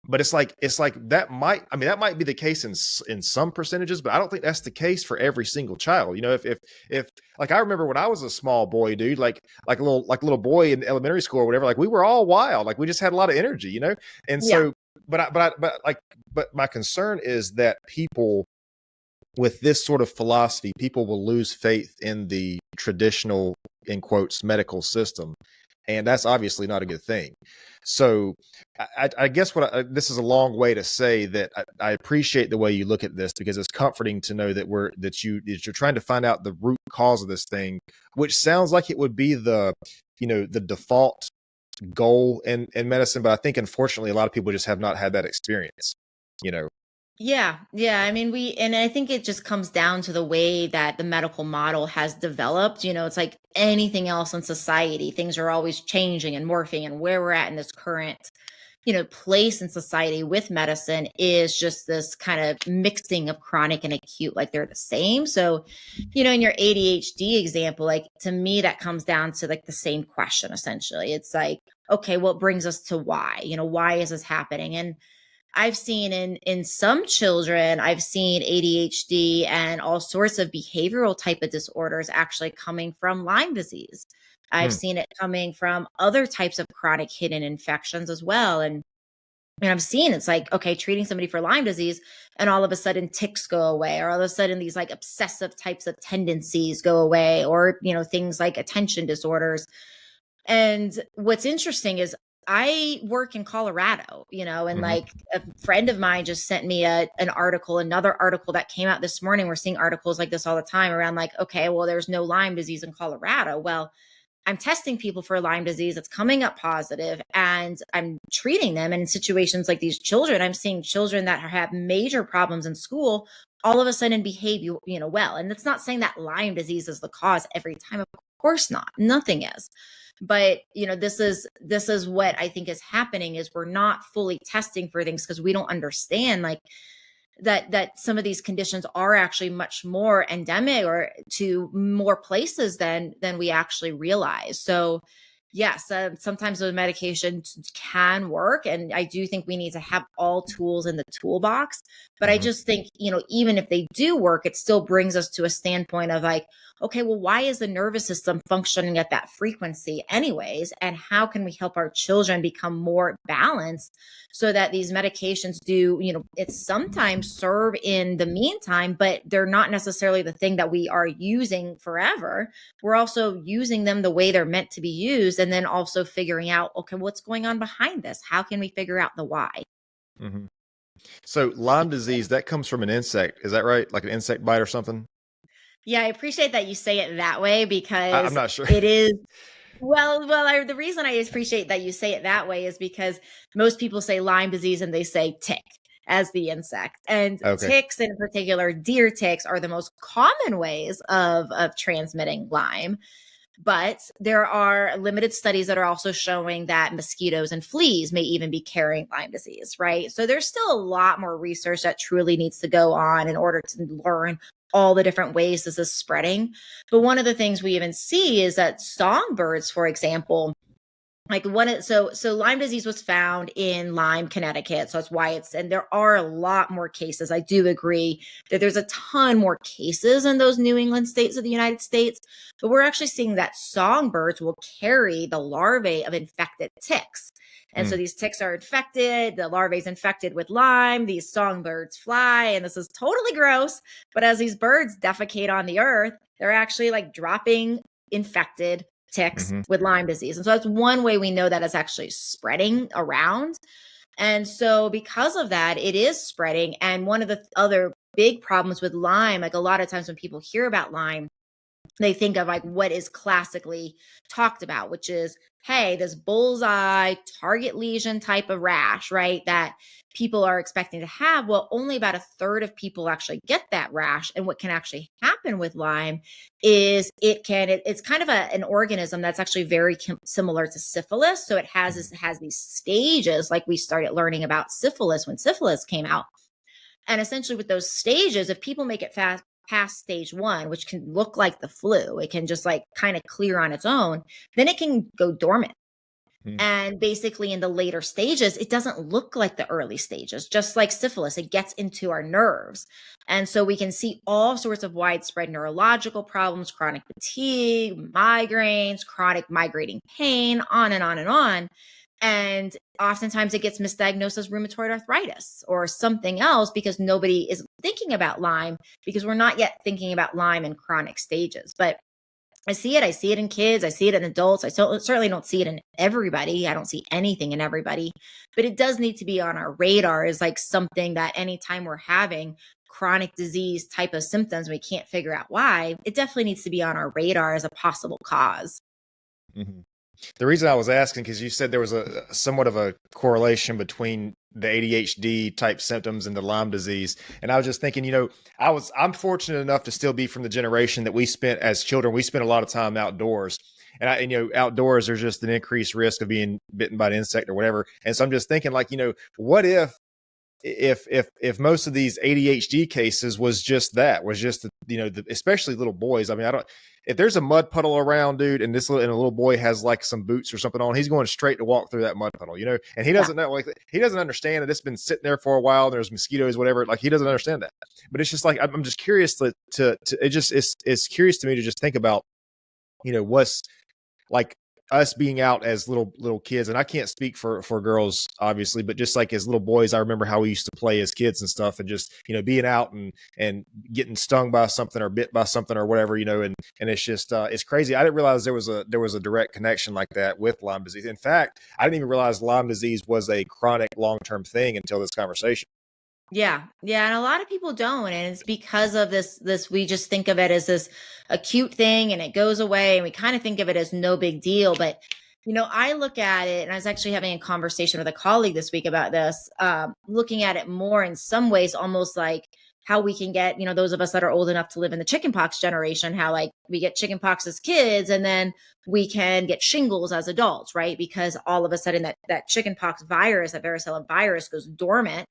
But it's like that might be the case in some percentages, but I don't think that's the case for every single child. You know, if like I remember when I was a small boy, dude, like a little boy in elementary school or whatever, like we were all wild, like we just had a lot of energy, you know. And so, but my concern is that people with this sort of philosophy, people will lose faith in the traditional, in quotes, medical system. And that's obviously not a good thing. So I guess this is a long way to say that I appreciate the way you look at this, because it's comforting to know that you're trying to find out the root cause of this thing, which sounds like it would be the default goal in medicine. But I think unfortunately a lot of people just have not had that experience, you know. Yeah. I mean, and I think it just comes down to the way that the medical model has developed. You know, it's like anything else in society. Things are always changing and morphing, and where we're at in this current, place in society with medicine is just this kind of mixing of chronic and acute, like they're the same. So, in your ADHD example, like to me, that comes down to like the same question, essentially. It's like, okay, what brings us to why? Why is this happening? And I've seen in some children, I've seen ADHD and all sorts of behavioral type of disorders actually coming from Lyme disease. I've seen it coming from other types of chronic hidden infections as well. And I've seen it's like, okay, treating somebody for Lyme disease and all of a sudden ticks go away, or all of a sudden these like obsessive types of tendencies go away, or, things like attention disorders. And what's interesting is I work in Colorado, and like a friend of mine just sent me another article that came out this morning. We're seeing articles like this all the time around like, okay, well, there's no Lyme disease in Colorado. Well, I'm testing people for Lyme disease. It's coming up positive, and I'm treating them. And in situations like these children, I'm seeing children that have major problems in school all of a sudden behave, well. And that's not saying that Lyme disease is the cause every time. Of course not. Nothing is. But, this is what I think is happening is we're not fully testing for things because we don't understand like that some of these conditions are actually much more endemic or to more places than we actually realize. So yes, sometimes those medications can work. And I do think we need to have all tools in the toolbox. But I just think, even if they do work, it still brings us to a standpoint of like, okay, well, why is the nervous system functioning at that frequency anyways? And how can we help our children become more balanced so that these medications do, it sometimes serve in the meantime, but they're not necessarily the thing that we are using forever. We're also using them the way they're meant to be used. And then also figuring out, okay, what's going on behind this? How can we figure out the why? Mm-hmm. So Lyme disease, that comes from an insect. Is that right? Like an insect bite or something? Yeah, I appreciate that you say it that way because I'm not sure. it is. Well, the reason I appreciate that you say it that way is because most people say Lyme disease and they say tick as the insect. And ticks, in particular, deer ticks, are the most common ways of transmitting Lyme. But there are limited studies that are also showing that mosquitoes and fleas may even be carrying Lyme disease, right? So there's still a lot more research that truly needs to go on in order to learn all the different ways this is spreading. But one of the things we even see is that songbirds, for example, like so Lyme disease was found in Lyme, Connecticut. So that's why and there are a lot more cases. I do agree that there's a ton more cases in those New England states of the United States, but we're actually seeing that songbirds will carry the larvae of infected ticks. And so these ticks are infected, the larvae is infected with Lyme, these songbirds fly, and this is totally gross. But as these birds defecate on the earth, they're actually like dropping infected ticks with Lyme disease. And so that's one way we know that it's actually spreading around. And so because of that, it is spreading. And one of the other big problems with Lyme, like a lot of times when people hear about Lyme, they think of like what is classically talked about, which is, hey, this bullseye target lesion type of rash, right? That people are expecting to have. Well, only about a third of people actually get that rash. And what can actually happen with Lyme is it's kind of an organism that's actually very similar to syphilis. So it has these stages, like we started learning about syphilis when syphilis came out. And essentially with those stages, if people make it past stage 1, which can look like the flu, it can just like kind of clear on its own, then it can go dormant. And basically in the later stages, it doesn't look like the early stages, just like syphilis, it gets into our nerves. And so we can see all sorts of widespread neurological problems, chronic fatigue, migraines, chronic migrating pain, on and on and on. And oftentimes it gets misdiagnosed as rheumatoid arthritis or something else because nobody is thinking about Lyme because we're not yet thinking about Lyme in chronic stages. But I see it. I see it in kids. I see it in adults. I certainly don't see it in everybody. I don't see anything in everybody, but it does need to be on our radar as like something that anytime we're having chronic disease type of symptoms, we can't figure out why, it definitely needs to be on our radar as a possible cause. The reason I was asking, because you said there was a somewhat of a correlation between the ADHD type symptoms and the Lyme disease. And I was just thinking, I'm fortunate enough to still be from the generation that we spent as children. We spent a lot of time outdoors. And outdoors, there's just an increased risk of being bitten by an insect or whatever. And so I'm just thinking like, what if most of these ADHD cases was just especially little boys. I mean, if there's a mud puddle around, dude, and a little boy has like some boots or something on, he's going straight to walk through that mud puddle, and he doesn't know, like, he doesn't understand that it's been sitting there for a while. And there's mosquitoes, whatever. Like, he doesn't understand that, but it's just like, I'm just curious it's curious to me to just think about, what's like us being out as little kids. And I can't speak for girls, obviously, but just like as little boys, I remember how we used to play as kids and stuff, and just, being out and getting stung by something or bit by something or whatever, and it's just, it's crazy. I didn't realize there was a direct connection like that with Lyme disease. In fact, I didn't even realize Lyme disease was a chronic long-term thing until this conversation. Yeah. And a lot of people don't. And it's because of this, we just think of it as this acute thing and it goes away. And we kind of think of it as no big deal. But, I look at it, and I was actually having a conversation with a colleague this week about this, looking at it more in some ways, almost like how we can get, those of us that are old enough to live in the chickenpox generation, how like we get chickenpox as kids and then we can get shingles as adults, right? Because all of a sudden that chickenpox virus, that varicella virus goes dormant.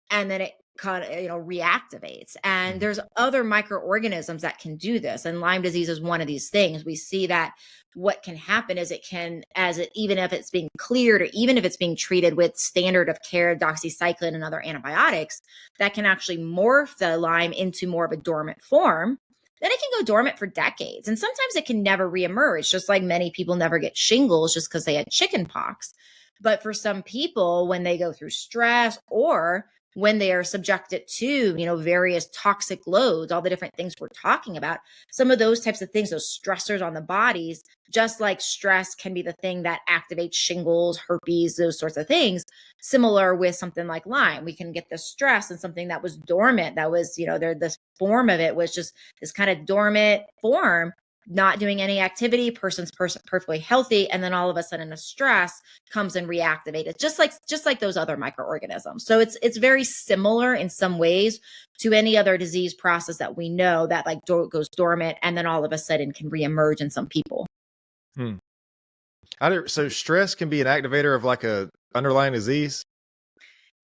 And then it kind of, reactivates. And there's other microorganisms that can do this. And Lyme disease is one of these things. We see that what can happen is even if it's being cleared, or even if it's being treated with standard of care, doxycycline and other antibiotics, that can actually morph the Lyme into more of a dormant form. Then it can go dormant for decades. And sometimes it can never reemerge, just like many people never get shingles just because they had chickenpox. But for some people, when they go through stress or when they are subjected to, various toxic loads, all the different things we're talking about, some of those types of things, those stressors on the bodies, just like stress can be the thing that activates shingles, herpes, those sorts of things. Similar with something like Lyme, we can get the stress and something that was dormant, that was, this form of it was just this kind of dormant form, not doing any activity, person's perfectly healthy, and then all of a sudden a stress comes and reactivates, just like those other microorganisms. So it's very similar in some ways to any other disease process that we know that like goes dormant and then all of a sudden can reemerge in some people. So stress can be an activator of like a underlying disease?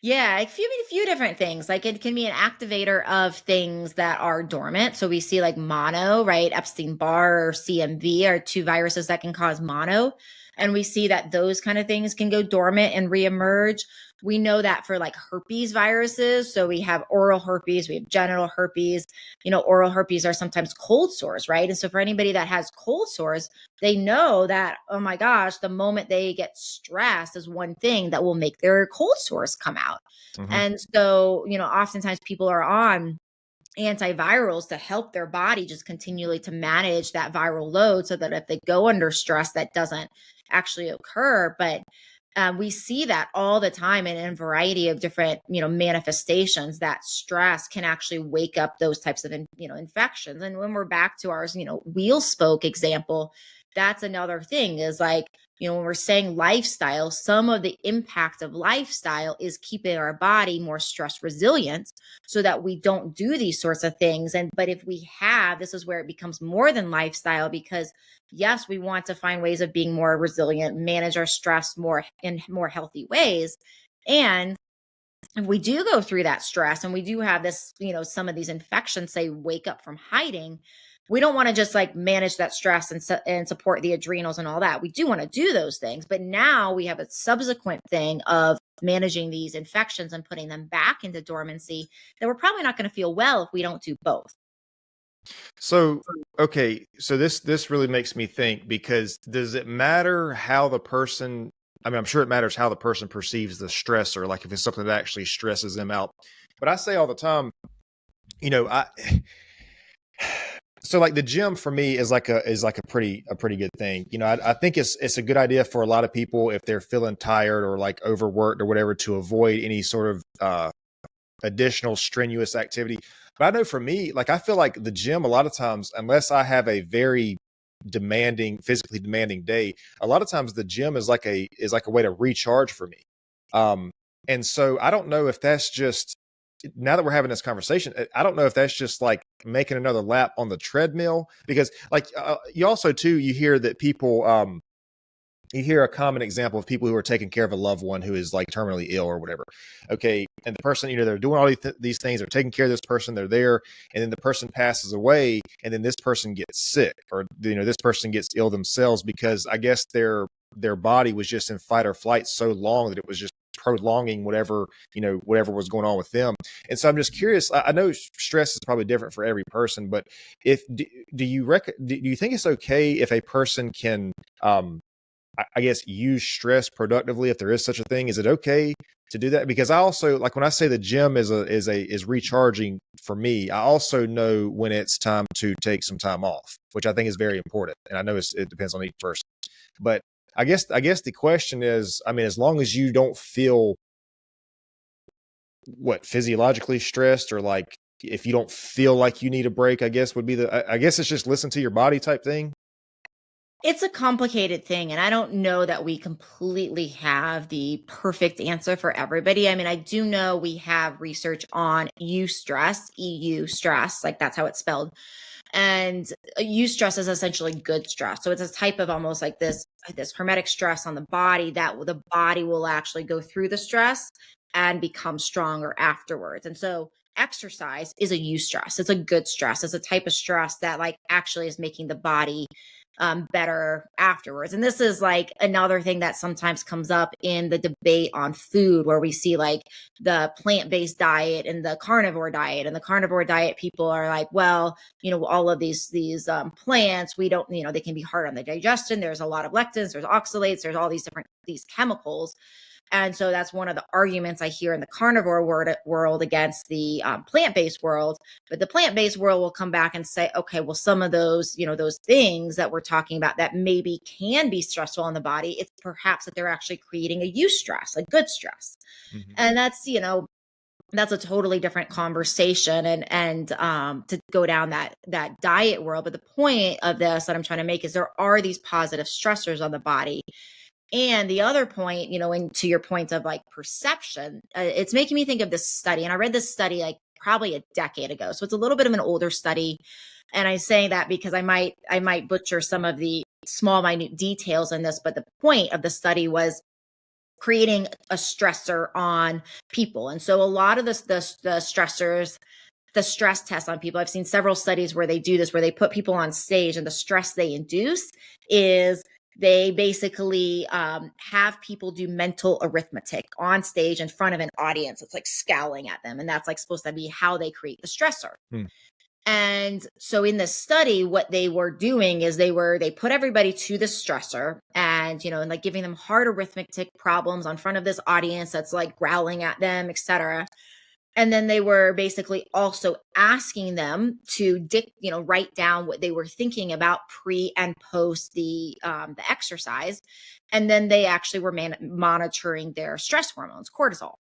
Yeah, a few different things. Like it can be an activator of things that are dormant. So we see like mono, right? Epstein-Barr or CMV are two viruses that can cause mono. And we see that those kind of things can go dormant and reemerge. We know that for like herpes viruses. So we have oral herpes, we have genital herpes. Oral herpes are sometimes cold sores, right? And so for anybody that has cold sores, they know that, oh my gosh, the moment they get stressed is one thing that will make their cold sores come out. And so, oftentimes people are on antivirals to help their body just continually to manage that viral load so that if they go under stress, that doesn't actually occur. But we see that all the time in a variety of different, manifestations, that stress can actually wake up those types of, infections. And when we're back to our, wheel spoke example, that's another thing is like, when we're saying lifestyle, some of the impact of lifestyle is keeping our body more stress resilient so that we don't do these sorts of things. But if we have, this is where it becomes more than lifestyle, because yes, we want to find ways of being more resilient, manage our stress more in more healthy ways. And if we do go through that stress and we do have this, some of these infections, say, wake up from hiding, we don't want to just like manage that stress and support the adrenals and all that. We do want to do those things. But now we have a subsequent thing of managing these infections and putting them back into dormancy that we're probably not going to feel well if we don't do both. So, okay, so this really makes me think, because does it matter how the person, I mean, I'm sure it matters how the person perceives the stressor, like if it's something that actually stresses them out. But I say all the time, so like the gym for me is like a pretty good thing. I think it's a good idea for a lot of people if they're feeling tired or like overworked or whatever, to avoid any sort of additional strenuous activity. But I know for me, like I feel like the gym a lot of times, unless I have a very physically demanding day, a lot of times the gym is like a way to recharge for me. And so I don't know if that's just, now that we're having this conversation, I don't know if that's just like making another lap on the treadmill, because like you also too, you hear that people, you hear a common example of people who are taking care of a loved one who is like terminally ill or whatever. Okay. And the person, they're doing all these things, they're taking care of this person, they're there, and then the person passes away, and then this person gets sick, or, this person gets ill themselves, because I guess their body was just in fight or flight so long that it was just prolonging whatever was going on with them. And so I'm just curious, I know stress is probably different for every person, but do you think it's okay if a person can, I guess, use stress productively, if there is such a thing? Is it okay to do that? Because I also, like, when I say the gym is recharging for me, I also know when it's time to take some time off, which I think is very important. And I know it depends on each person, but I guess the question is, I mean, as long as you don't feel physiologically stressed, or like if you don't feel like you need a break, I guess would be I guess it's just listen to your body type thing. It's a complicated thing, and I don't know that we completely have the perfect answer for everybody. I mean, I do know we have research on eustress, EU stress, like that's how it's spelled. And eustress is essentially good stress. So it's a type of almost like this hermetic stress on the body, that the body will actually go through the stress and become stronger afterwards. And so exercise is a eustress. It's a good stress. It's a type of stress that like actually is making the body better afterwards. And this is like another thing that sometimes comes up in the debate on food, where we see like the plant-based diet and the carnivore diet. And the carnivore diet, people are like, well, all of these plants, we don't, they can be hard on the digestion. There's a lot of lectins, there's oxalates, there's all these chemicals. And so that's one of the arguments I hear in the carnivore world against the plant-based world. But the plant-based world will come back and say, okay, well, some of those, those things that we're talking about that maybe can be stressful on the body, it's perhaps that they're actually creating a eustress, a good stress. Mm-hmm. And that's, that's a totally different conversation, and to go down that diet world. But the point of this that I'm trying to make is there are these positive stressors on the body. And the other point, and to your point of like perception, it's making me think of this study. And I read this study like probably a decade ago. So it's a little bit of an older study. And I say that because I might butcher some of the small, minute details in this. But the point of the study was creating a stressor on people. And so a lot of the stressors, the stress test on people, I've seen several studies where they do this, where they put people on stage, and the stress they induce is they basically have people do mental arithmetic on stage in front of an audience. It's like scowling at them. And that's like supposed to be how they create the stressor. And so in this study, what they were doing is they put everybody to the stressor, and, and like giving them hard arithmetic problems on front of this audience that's like growling at them, etc. And then they were basically also asking them to write down what they were thinking about pre and post the exercise. And then they actually were monitoring their stress hormones, cortisol.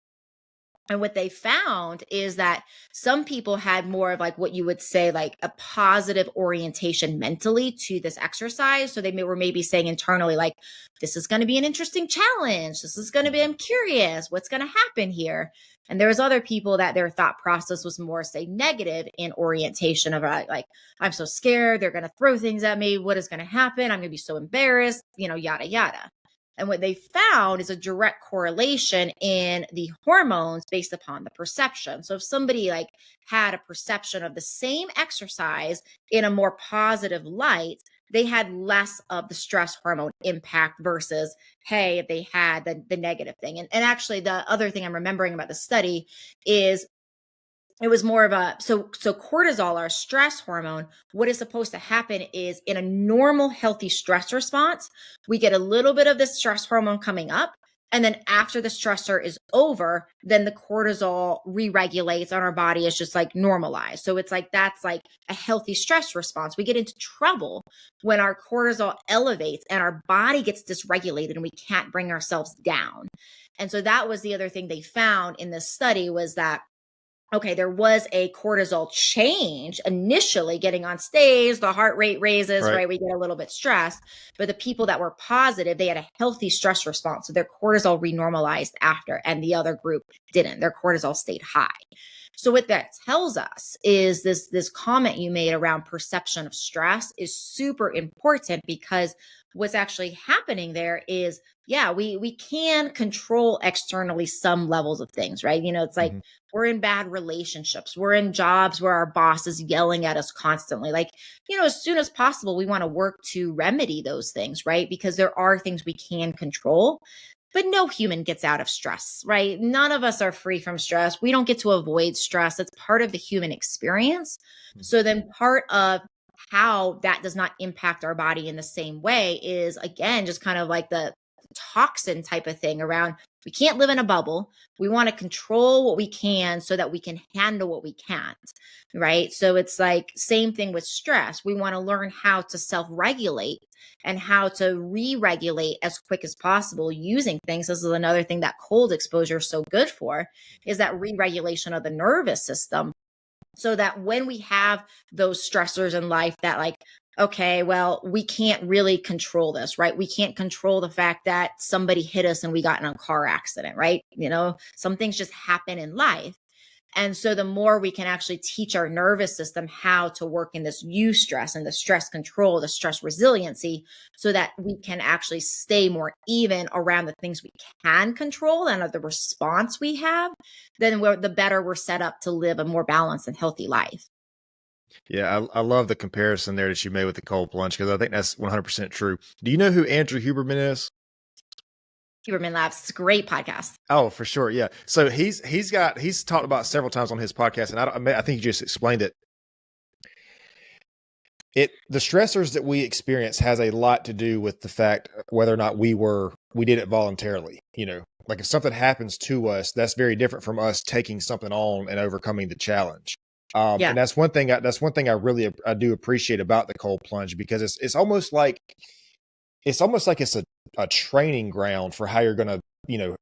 And what they found is that some people had more of like what you would say like a positive orientation mentally to this exercise. So they were maybe saying internally, like, this is going to be an interesting challenge. This is going to be, I'm curious, what's going to happen here? And there was other people that their thought process was more, say, negative in orientation of like, I'm so scared. They're going to throw things at me. What is going to happen? I'm going to be so embarrassed, yada, yada. And what they found is a direct correlation in the hormones based upon the perception. So if somebody like had a perception of the same exercise in a more positive light, they had less of the stress hormone impact versus, hey, if they had the negative thing. And actually the other thing I'm remembering about the study is it was more of a so cortisol, our stress hormone, what is supposed to happen is in a normal healthy stress response, we get a little bit of the stress hormone coming up, and then after the stressor is over, then the cortisol re-regulates and our body is just like normalized. So it's like that's like a healthy stress response. We get into trouble when our cortisol elevates and our body gets dysregulated and we can't bring ourselves down. And so that was the other thing they found in this study was that okay, there was a cortisol change initially getting on stage, the heart rate raises, right? We get a little bit stressed. But the people that were positive, they had a healthy stress response. So their cortisol renormalized after, and the other group didn't. Their cortisol stayed high. So what that tells us is this comment you made around perception of stress is super important because what's actually happening there is, yeah, we can control externally some levels of things, right? It's like we're in bad relationships. We're in jobs where our boss is yelling at us constantly. Like, as soon as possible, we want to work to remedy those things, right? Because there are things we can control. But no human gets out of stress, right? None of us are free from stress. We don't get to avoid stress. It's part of the human experience. So then part of how that does not impact our body in the same way is, again, just kind of like the toxin type of thing around we can't live in a bubble. We want to control what we can so that we can handle what we can't, right? So it's like same thing with stress. We want to learn how to self-regulate and how to re-regulate as quick as possible using things. This is another thing that cold exposure is so good for, is that re-regulation of the nervous system so that when we have those stressors in life that like, okay, well, we can't really control this, right? We can't control the fact that somebody hit us and we got in a car accident, right? Some things just happen in life. And so the more we can actually teach our nervous system how to work in this eustress and the stress control, the stress resiliency, so that we can actually stay more even around the things we can control and the response we have, then the better we're set up to live a more balanced and healthy life. Yeah, I love the comparison there that you made with the cold plunge because I think that's 100% true. Do you know who Andrew Huberman is? Huberman Labs, it's a great podcast. Oh, for sure, yeah. So he's talked about several times on his podcast, and I think you just explained it. The stressors that we experience has a lot to do with the fact whether or not we did it voluntarily. Like if something happens to us, that's very different from us taking something on and overcoming the challenge. And that's one thing I do appreciate about the cold plunge because it's almost like it's a training ground for how you're going to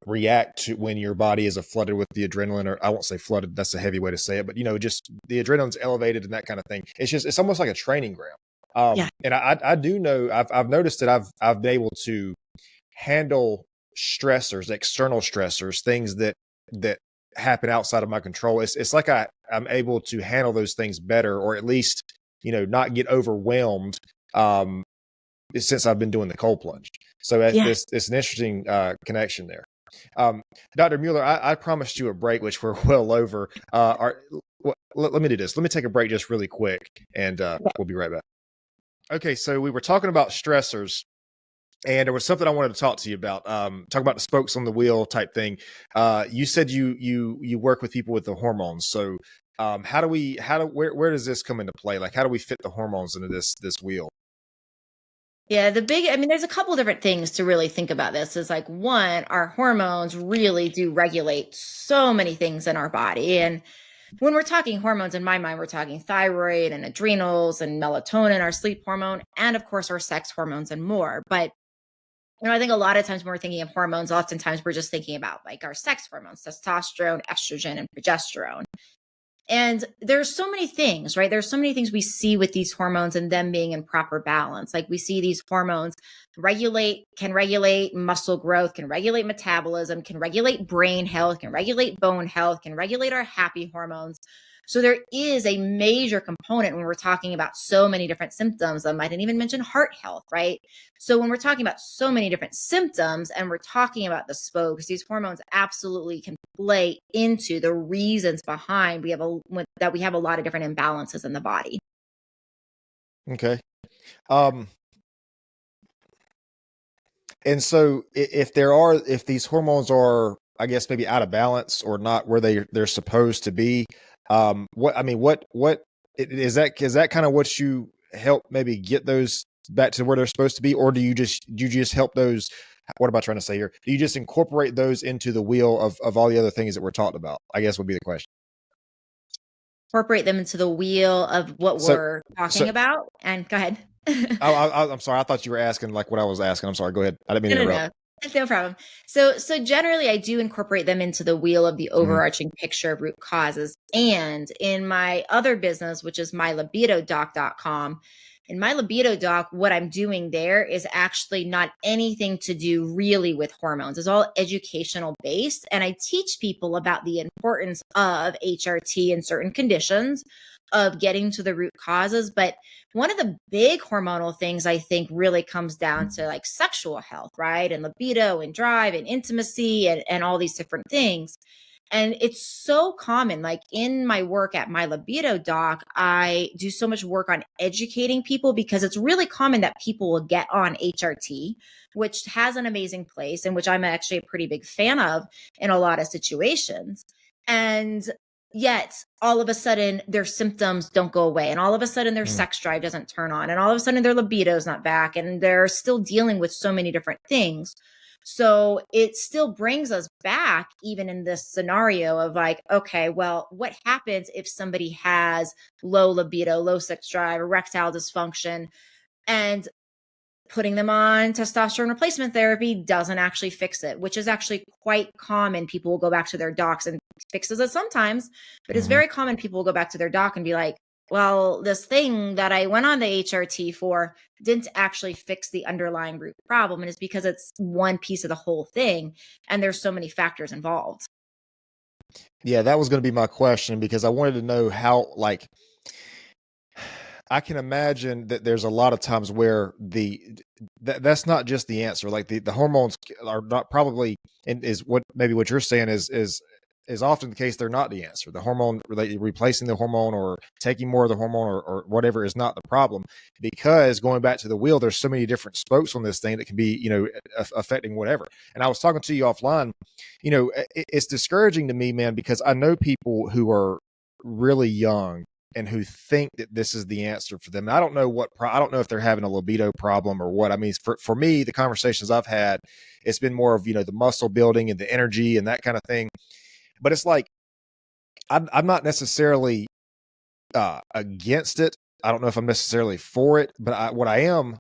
react to when your body is flooded with the adrenaline, or I won't say flooded, that's a heavy way to say it, but just the adrenaline's elevated and that kind of thing. It's almost like a training ground. And I do know I've noticed that I've been able to handle stressors, external stressors, things that happen outside of my control. It's like I'm able to handle those things better, or at least not get overwhelmed since I've been doing the cold plunge. So it's an interesting connection there. Dr. Mueller, I promised you a break, which we're well over. Let me do this. Let me take a break just really quick, and we'll be right back. Okay, so we were talking about stressors, and there was something I wanted to talk to you about. Talk about the spokes on the wheel type thing. You said you work with people with the hormones. So where does this come into play? Like, how do we fit the hormones into this wheel? Yeah, there's a couple different things to really think about this. Is like, one, our hormones really do regulate so many things in our body. And when we're talking hormones, in my mind, we're talking thyroid and adrenals and melatonin, our sleep hormone, and of course our sex hormones and more. But I think a lot of times when we're thinking of hormones, oftentimes we're just thinking about like our sex hormones, testosterone, estrogen, and progesterone. And there's so many things, right? There's so many things we see with these hormones and them being in proper balance. Like we see these hormones can regulate muscle growth, can regulate metabolism, can regulate brain health, can regulate bone health, can regulate our happy hormones. So there is a major component when we're talking about so many different symptoms. I didn't even mention heart health, right? So when we're talking about so many different symptoms and we're talking about the spokes, these hormones absolutely can play into the reasons behind we have a lot of different imbalances in the body. Okay. Um, and so if these hormones are, I guess, maybe out of balance or not where they're supposed to be, what is that kind of what you help maybe get those back to where they're supposed to be, or do you just help those? What am I trying to say here? Do you just incorporate those into the wheel of all the other things that we're talking about? I guess would be the question. Incorporate them into the wheel of what So, we're talking so about. And go ahead. I'm sorry. I thought you were asking like what I was asking. I'm sorry. Go ahead. I didn't mean to interrupt. No. No problem. So generally I do incorporate them into the wheel of the Mhm. overarching picture of root causes. And in my other business, which is mylibidodoc.com, in my libido doc, what I'm doing there is actually not anything to do really with hormones. It's all educational based. And I teach people about the importance of HRT in certain conditions, of getting to the root causes. But one of the big hormonal things I think really comes down to like sexual health, right? And libido and drive and intimacy and all these different things. And it's so common. Like in my work at My Libido Doc, I do so much work on educating people because it's really common that people will get on HRT, which has an amazing place and which I'm actually a pretty big fan of in a lot of situations. And yet all of a sudden their symptoms don't go away. And all of a sudden their Mm. sex drive doesn't turn on. And all of a sudden their libido is not back. And they're still dealing with so many different things. So it still brings us back, even in this scenario of like, okay, well, what happens if somebody has low libido, low sex drive, erectile dysfunction, and putting them on testosterone replacement therapy doesn't actually fix it, which is actually quite common. People will go back to their docs and fixes it sometimes, but it's Mhm. very common people will go back to their doc and be like, well, this thing that I went on the HRT for didn't actually fix the underlying root problem. And it's because it's one piece of the whole thing. And there's so many factors involved. Yeah, that was going to be my question because I wanted to know how, like, I can imagine that there's a lot of times where that's not just the answer. Like the hormones are not probably, and is what maybe what you're saying is often the case. They're not the answer. The hormone, replacing the hormone or taking more of the hormone or whatever is not the problem, because going back to the wheel, there's so many different spokes on this thing that can be, affecting whatever. And I was talking to you offline, it's discouraging to me, man, because I know people who are really young and who think that this is the answer for them. I don't know I don't know if they're having a libido problem or what. I mean, for me, the conversations I've had, it's been more of, the muscle building and the energy and that kind of thing. But it's like, I'm not necessarily against it. I don't know if I'm necessarily for it, but what I am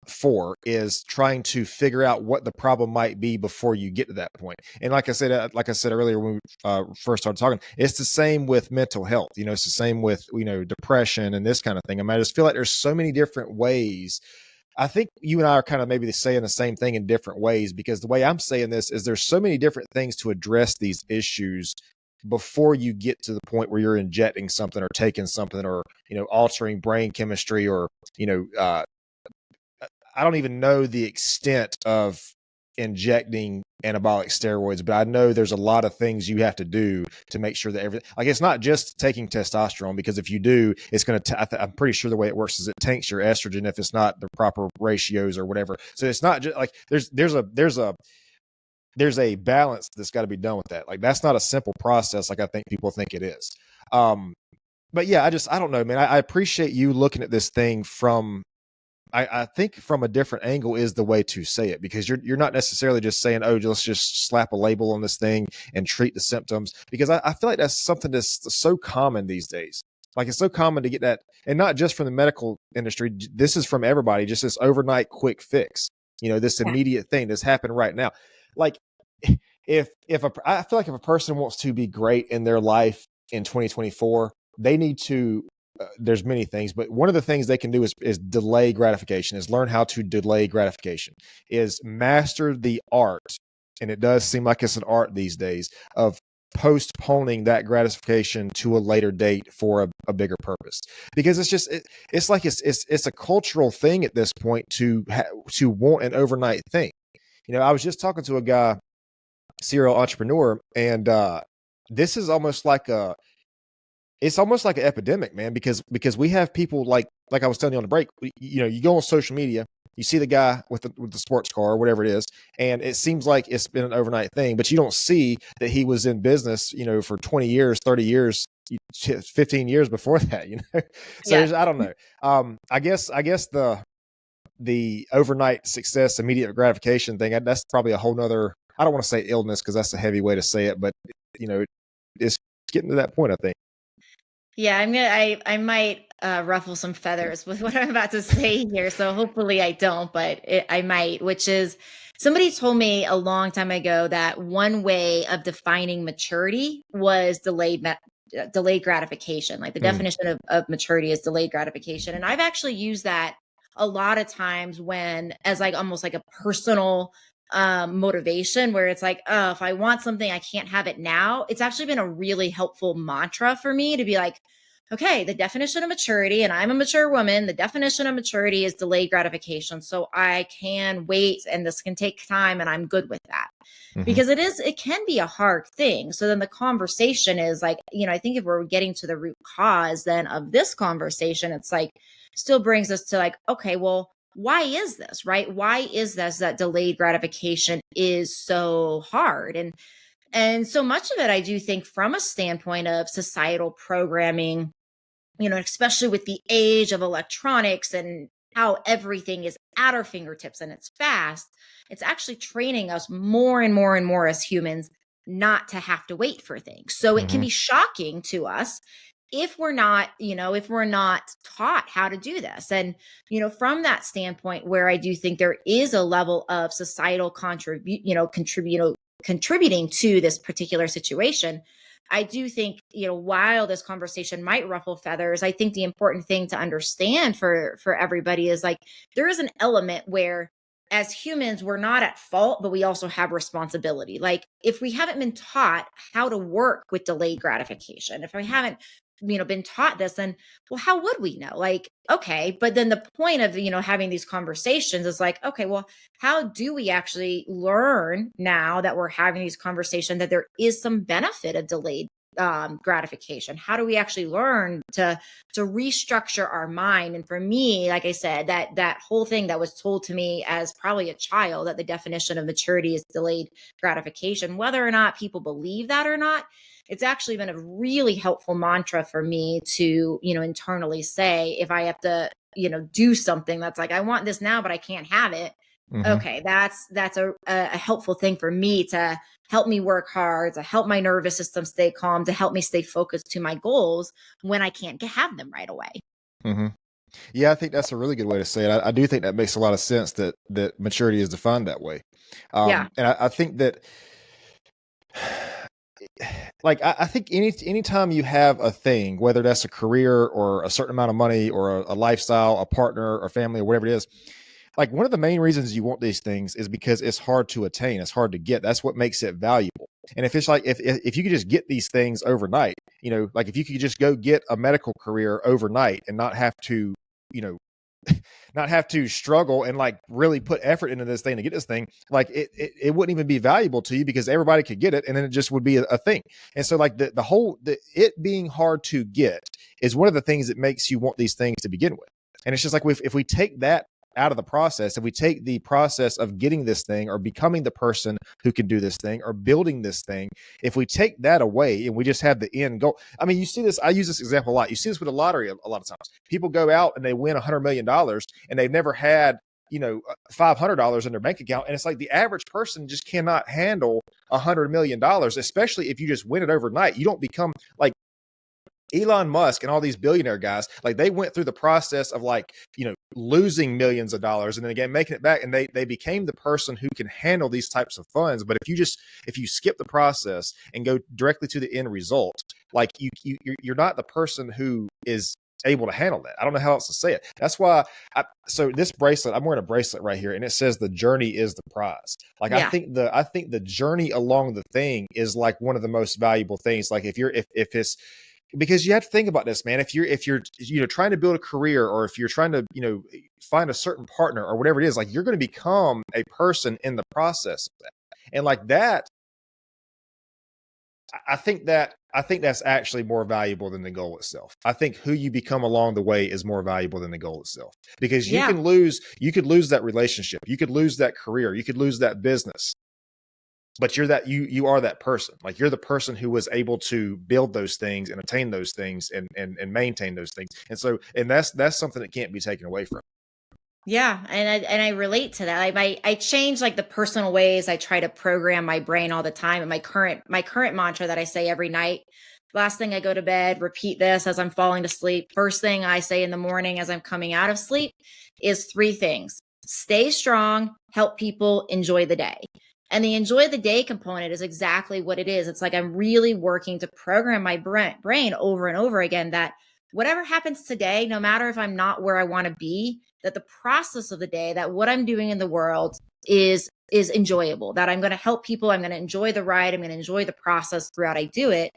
for is trying to figure out what the problem might be before you get to that point. And like I said earlier when we first started talking, it's the same with mental health. It's the same with depression and this kind of thing. I mean, I just feel like there's so many different ways. I think you and I are kind of maybe saying the same thing in different ways, because the way I'm saying this is there's so many different things to address these issues before you get to the point where you're injecting something or taking something or altering brain chemistry or I don't even know the extent of injecting anabolic steroids, but I know there's a lot of things you have to do to make sure that everything, like, it's not just taking testosterone, because if you do, it's going to, I'm pretty sure the way it works is it tanks your estrogen if it's not the proper ratios or whatever. So it's not just like there's a balance that's got to be done with that. Like, that's not a simple process like I think people think it is. But yeah, I don't know, man. I appreciate you looking at this thing from I think from a different angle is the way to say it, because you're not necessarily just saying, oh, let's just slap a label on this thing and treat the symptoms, because I feel like that's something that's so common these days. Like, it's so common to get that, and not just from the medical industry. This is from everybody, just this overnight quick fix, this immediate thing that's happened right now. Like, I feel like if a person wants to be great in their life in 2024, they need to, there's many things, but one of the things they can do is delay gratification, is learn how to delay gratification, is master the art. And it does seem like it's an art these days of postponing that gratification to a later date for a bigger purpose, because it's like it's a cultural thing at this point to want an overnight thing. I was just talking to a guy, serial entrepreneur, and this is almost like it's almost like an epidemic, man, because we have people like I was telling you on the break, you go on social media, you see the guy with the sports car or whatever it is, and it seems like it's been an overnight thing, but you don't see that he was in business, for 20 years, 30 years, 15 years before that, So I don't know. I guess the overnight success, immediate gratification thing, that's probably a whole nother, I don't want to say illness, because that's a heavy way to say it, but it's getting to that point, I think. Yeah, I might ruffle some feathers with what I'm about to say here. So hopefully I don't, but I might, which is, somebody told me a long time ago that one way of defining maturity was delayed gratification. Like, the definition of maturity is delayed gratification. And I've actually used that a lot of times as like almost like a personal motivation, where it's like, oh, if I want something, I can't have it now. It's actually been a really helpful mantra for me to be like, okay, the definition of maturity, and I'm a mature woman, the definition of maturity is delayed gratification. So I can wait, and this can take time, and I'm good with that. Because it can be a hard thing. So then the conversation is like, I think if we're getting to the root cause then of this conversation, it's like, still brings us to like, okay, well, why is this, right? Why is this that delayed gratification is so hard? And so much of it, I do think, from a standpoint of societal programming, especially with the age of electronics and how everything is at our fingertips and it's fast, it's actually training us more and more and more as humans not to have to wait for things. So it can be shocking to us if we're not taught how to do this. And, from that standpoint, where I do think there is a level of societal contributing to this particular situation, I do think, while this conversation might ruffle feathers, I think the important thing to understand for everybody is like, there is an element where, as humans, we're not at fault, but we also have responsibility. Like, if we haven't been taught how to work with delayed gratification, if we haven't been taught this, then, well, how would we know? Like, okay, but then the point of having these conversations is like, okay, well, how do we actually learn, now that we're having these conversations, that there is some benefit of delayed gratification? How do we actually learn to restructure our mind? And for me, like I said, that whole thing that was told to me as probably a child, that the definition of maturity is delayed gratification, whether or not people believe that or not, it's actually been a really helpful mantra for me to, internally say, if I have to, do something that's like, I want this now, but I can't have it. Okay, that's a helpful thing for me to help me work hard, to help my nervous system stay calm, to help me stay focused to my goals when I can't have them right away. Yeah, I think that's a really good way to say it. I do think that makes a lot of sense, that maturity is defined that way. Yeah. And I think that, like, I think anytime you have a thing, whether that's a career or a certain amount of money or a lifestyle, a partner or family or whatever it is, like, one of the main reasons you want these things is because it's hard to attain. It's hard to get. That's what makes it valuable. And if it's like, if you could just get these things overnight, like if you could just go get a medical career overnight and not have to, not have to struggle and like really put effort into this thing to get this thing, like it wouldn't even be valuable to you, because everybody could get it, and then it just would be a thing. And so, like, it being hard to get is one of the things that makes you want these things to begin with. And it's just like, if we take that out of the process, if we take the process of getting this thing or becoming the person who can do this thing or building this thing, if we take that away and we just have the end goal. I mean, you see this, I use this example a lot. You see this with the lottery a lot of times. People go out and they win $100 million and they've never had, $500 in their bank account. And it's like the average person just cannot handle $100 million, especially if you just win it overnight. You don't become like Elon Musk and all these billionaire guys. Like, they went through the process of losing millions of dollars and then again making it back, and they became the person who can handle these types of funds. But if you skip the process and go directly to the end result, like you're not the person who is able to handle that. I don't know how else to say it. That's why so this bracelet, I'm wearing a bracelet right here, and it says the journey is the prize. Like, yeah. I think the journey along the thing is like one of the most valuable things. Like, if it's, because you have to think about this, man. If you're trying to build a career, or if you're trying to find a certain partner or whatever it is, like, you're going to become a person in the process of that. And like that, I think that's actually more valuable than the goal itself. I think who you become along the way is more valuable than the goal itself, because you could lose that relationship, you could lose that career, you could lose that business, but you are that person. Like, you're the person who was able to build those things and attain those things and maintain those things. And that's something that can't be taken away from. Yeah. And I relate to that. I change like the personal ways I try to program my brain all the time. And my current mantra that I say every night, last thing I go to bed, repeat this as I'm falling to sleep. First thing I say in the morning as I'm coming out of sleep is 3 things: stay strong, help people, enjoy the day. And the enjoy the day component is exactly what it is. It's like I'm really working to program my brain over and over again that whatever happens today, no matter if I'm not where I want to be, that the process of the day, that what I'm doing in the world is enjoyable, that I'm going to help people. I'm going to enjoy the ride. I'm going to enjoy the process throughout I do it.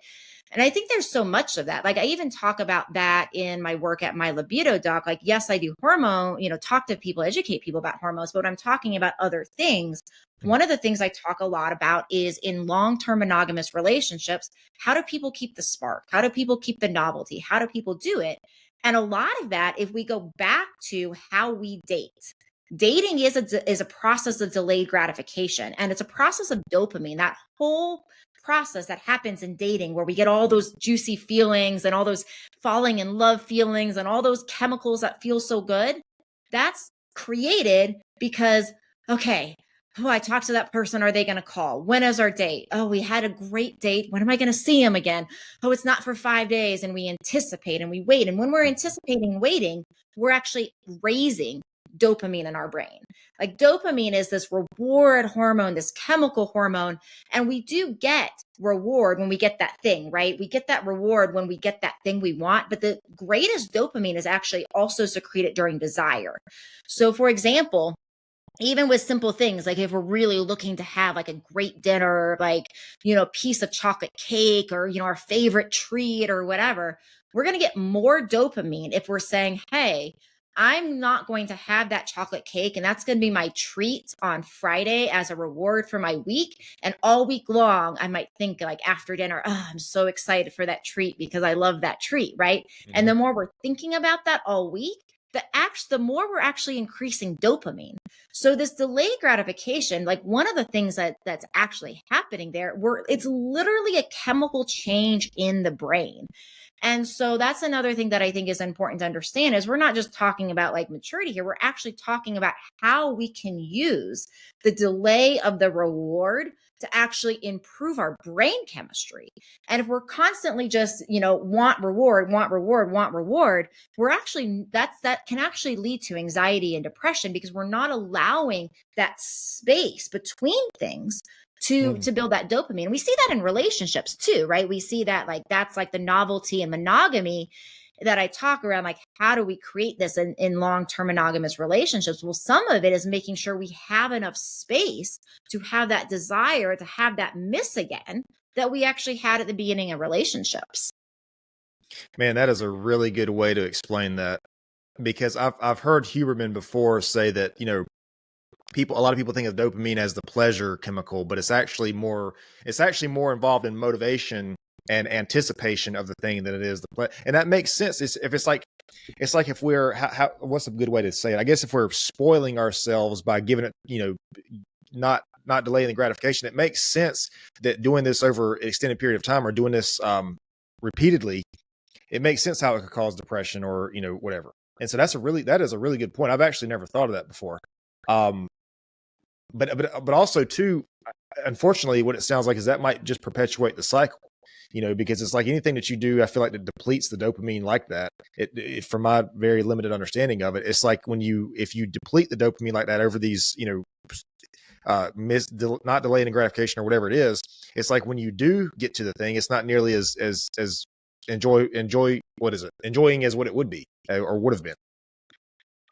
And I think there's so much of that. Like, I even talk about that in my work at my libido doc. Like, yes, I do hormone, talk to people, educate people about hormones, but when I'm talking about other things, one of the things I talk a lot about is in long-term monogamous relationships, how do people keep the spark? How do people keep the novelty? How do people do it? And a lot of that, if we go back to how we date, dating is a process of delayed gratification, and it's a process of dopamine. That whole process that happens in dating, where we get all those juicy feelings and all those falling in love feelings and all those chemicals that feel so good, that's created because, okay, I talked to that person. Are they going to call? When is our date? Oh, we had a great date. When am I going to see him again? Oh, it's not for 5 days. And we anticipate and we wait. And when we're anticipating and waiting, we're actually raising dopamine in our brain. Like, dopamine is this reward hormone, this chemical hormone. And we do get reward when we get that thing, right? We get that reward when we get that thing we want. But the greatest dopamine is actually also secreted during desire. So, for example, even with simple things, like if we're really looking to have like a great dinner, like, a piece of chocolate cake or, our favorite treat or whatever, we're going to get more dopamine if we're saying, hey, I'm not going to have that chocolate cake, and that's going to be my treat on Friday as a reward for my week. And all week long, I might think, like, after dinner, oh, I'm so excited for that treat because I love that treat, right? Mm-hmm. And the more we're thinking about that all week, the more we're actually increasing dopamine. So this delayed gratification, like, one of the things that's actually happening there, it's literally a chemical change in the brain. And so that's another thing that I think is important to understand, is we're not just talking about like maturity here. We're actually talking about how we can use the delay of the reward to actually improve our brain chemistry. And if we're constantly just, want reward, we're actually, that can actually lead to anxiety and depression, because we're not allowing that space between things to build that dopamine. We see that in relationships too, right? We see that, like, that's like the novelty and monogamy that I talk around. Like, how do we create this in long-term monogamous relationships? Well, some of it is making sure we have enough space to have that desire, to have that miss again that we actually had at the beginning of relationships. Man, that is a really good way to explain that, because I've heard Huberman before say that, a lot of people think of dopamine as the pleasure chemical, but it's actually more involved in motivation and anticipation of the thing than it is the play. And that makes sense. If it's like, if we're what's a good way to say it? I guess if we're spoiling ourselves by giving it, not delaying the gratification, it makes sense that doing this over an extended period of time or doing this repeatedly, it makes sense how it could cause depression or whatever. And so that is a really good point. I've actually never thought of that before. But also too, unfortunately, what it sounds like is that might just perpetuate the cycle. Because it's like anything that you do, I feel like that depletes the dopamine like that. It from my very limited understanding of it, it's like if you deplete the dopamine like that over these, not delaying the gratification or whatever it is, it's like when you do get to the thing, it's not nearly as enjoying as what it would be or would have been.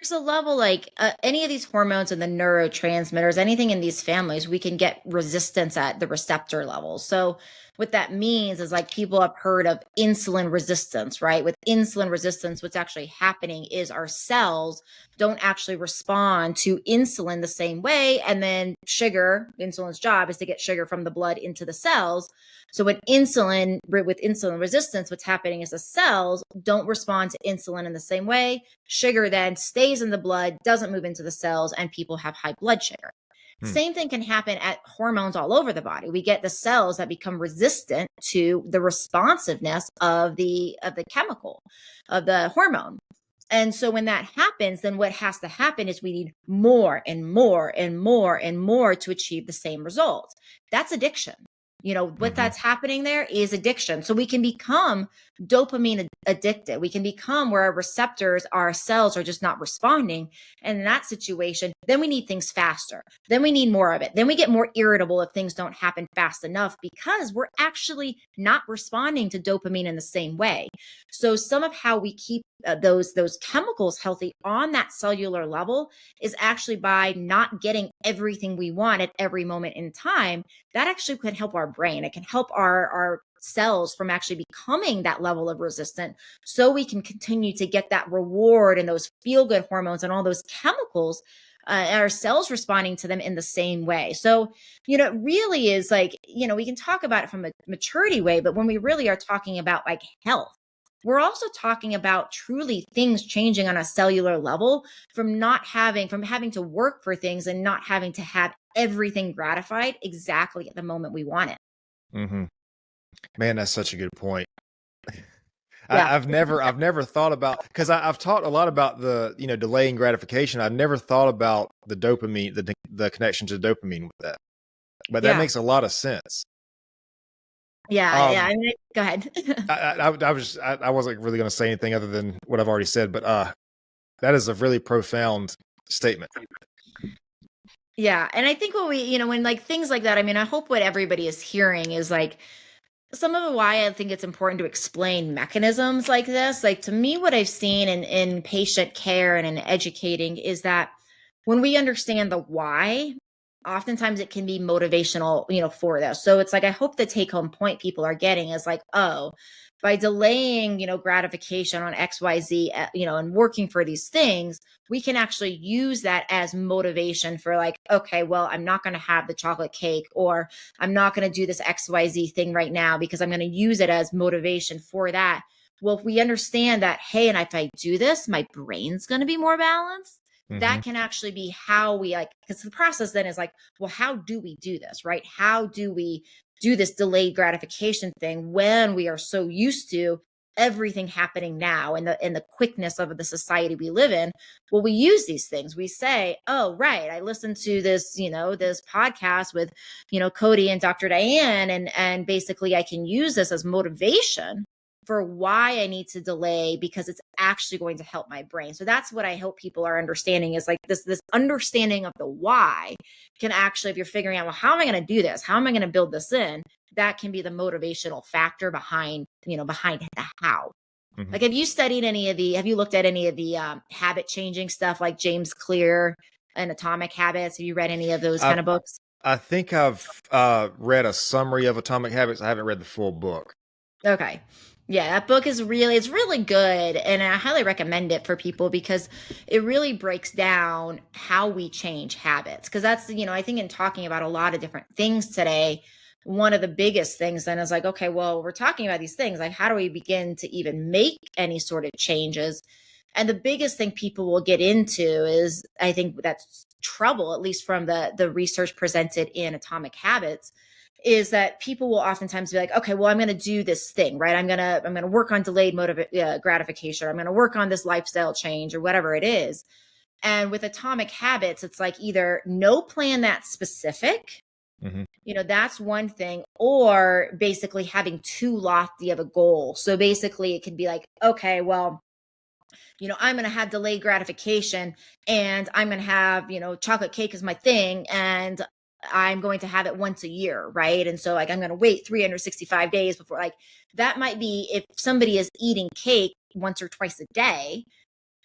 There's a level like any of these hormones and the neurotransmitters, anything in these families, we can get resistance at the receptor level. So what that means is like people have heard of insulin resistance, right? With insulin resistance, what's actually happening is our cells don't actually respond to insulin the same way. And then insulin's job is to get sugar from the blood into the cells. So with insulin resistance, what's happening is the cells don't respond to insulin in the same way. Sugar then stays in the blood, doesn't move into the cells, and people have high blood sugar. Same thing can happen at hormones all over the body. We get the cells that become resistant to the responsiveness of the chemical, of the hormone. And so when that happens, then what has to happen is we need more and more and more and more to achieve the same results. That's addiction. What that's happening there is addiction. So we can become dopamine addicted. We can become where our receptors, our cells are just not responding. And in that situation, then we need things faster. Then we need more of it. Then we get more irritable if things don't happen fast enough because we're actually not responding to dopamine in the same way. So some of how we keep those chemicals healthy on that cellular level is actually by not getting everything we want at every moment in time. That actually could help our brain. It can help our cells from actually becoming that level of resistant so we can continue to get that reward and those feel-good hormones and all those chemicals, our cells responding to them in the same way. So, it really is like, we can talk about it from a maturity way, but when we really are talking about like health, we're also talking about truly things changing on a cellular level from having to work for things and not having to have everything gratified exactly at the moment we want it. Mm-hmm. Man, that's such a good point. Yeah. I've never thought about, because I've taught a lot about the delaying gratification. I've never thought about the dopamine, the connection to dopamine with that, but that makes a lot of sense. Yeah. I mean, go ahead. I wasn't really going to say anything other than what I've already said, but that is a really profound statement. Yeah. And I think when like things like that, I mean, I hope what everybody is hearing is like some of why I think it's important to explain mechanisms like this. Like to me, what I've seen in patient care and in educating is that when we understand the why, oftentimes it can be motivational, for this. So it's like, I hope the take home point people are getting is like, oh, by delaying, gratification on XYZ, and working for these things, we can actually use that as motivation for like, okay, well, I'm not going to have the chocolate cake, or I'm not going to do this XYZ thing right now because I'm going to use it as motivation for that. Well, if we understand that, hey, and if I do this, my brain's going to be more balanced. That can actually be how we because the process then is like, well, how do we do this, right? How do we do this delayed gratification thing when we are so used to everything happening now and the quickness of the society we live in? Well, we use these things. We say, oh, right, I listened to this, this podcast with, Cody and Dr. Diane, and basically I can use this as motivation for why I need to delay because it's actually going to help my brain. So that's what I hope people are understanding is like this understanding of the why can actually, if you're figuring out, well, how am I going to do this? How am I going to build this in? That can be the motivational factor behind the how. Like, have you looked at any of the habit changing stuff like James Clear and Atomic Habits? Have you read any of those kind of books? I think I've read a summary of Atomic Habits. I haven't read the full book. Okay. Yeah, that book it's really good. And I highly recommend it for people because it really breaks down how we change habits. Because that's, I think in talking about a lot of different things today, one of the biggest things then is like, okay, well, we're talking about these things. Like, how do we begin to even make any sort of changes? And the biggest thing people will get into is, I think that's trouble, at least from the research presented in Atomic Habits, is that people will oftentimes be like, okay, well, I'm going to do this thing, right? I'm going to work on delayed gratification. I'm going to work on this lifestyle change or whatever it is. And with Atomic Habits, it's like either no plan that specific, that's one thing, or basically having too lofty of a goal. So basically it could be like, okay, well, I'm going to have delayed gratification and I'm going to have, chocolate cake is my thing. And I'm going to have it once a year. Right. And so like, I'm going to wait 365 days before, like, that might be, if somebody is eating cake once or twice a day,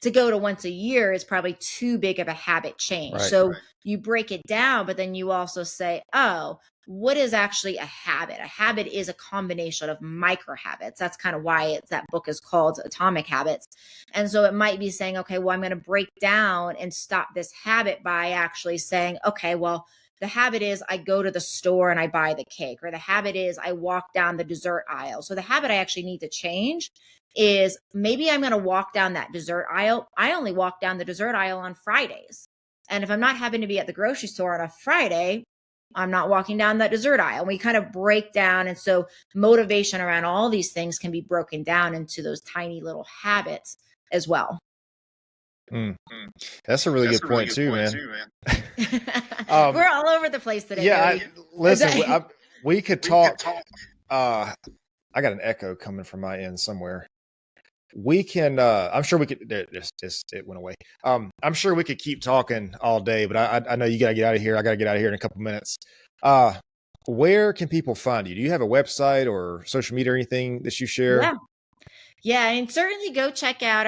to go to once a year is probably too big of a habit change. Right. So you break it down, but then you also say, oh, what is actually a habit? A habit is a combination of micro habits. That's kind of why that book is called Atomic Habits. And so it might be saying, okay, well, I'm going to break down and stop this habit by actually saying, okay, well, the habit is I go to the store and I buy the cake, or the habit is I walk down the dessert aisle. So the habit I actually need to change is maybe I'm going to walk down that dessert aisle. I only walk down the dessert aisle on Fridays. And if I'm not having to be at the grocery store on a Friday, I'm not walking down that dessert aisle. And we kind of break down. And so motivation around all these things can be broken down into those tiny little habits as well. That's a really good point too, man. We're all over the place today. Yeah, listen, we could talk. I got an echo coming from my end somewhere. We can, I'm sure we could, it went away. I'm sure we could keep talking all day, but I know you got to get out of here. I got to get out of here in a couple minutes. Where can people find you? Do you have a website or social media or anything that you share? Yeah, and certainly go check out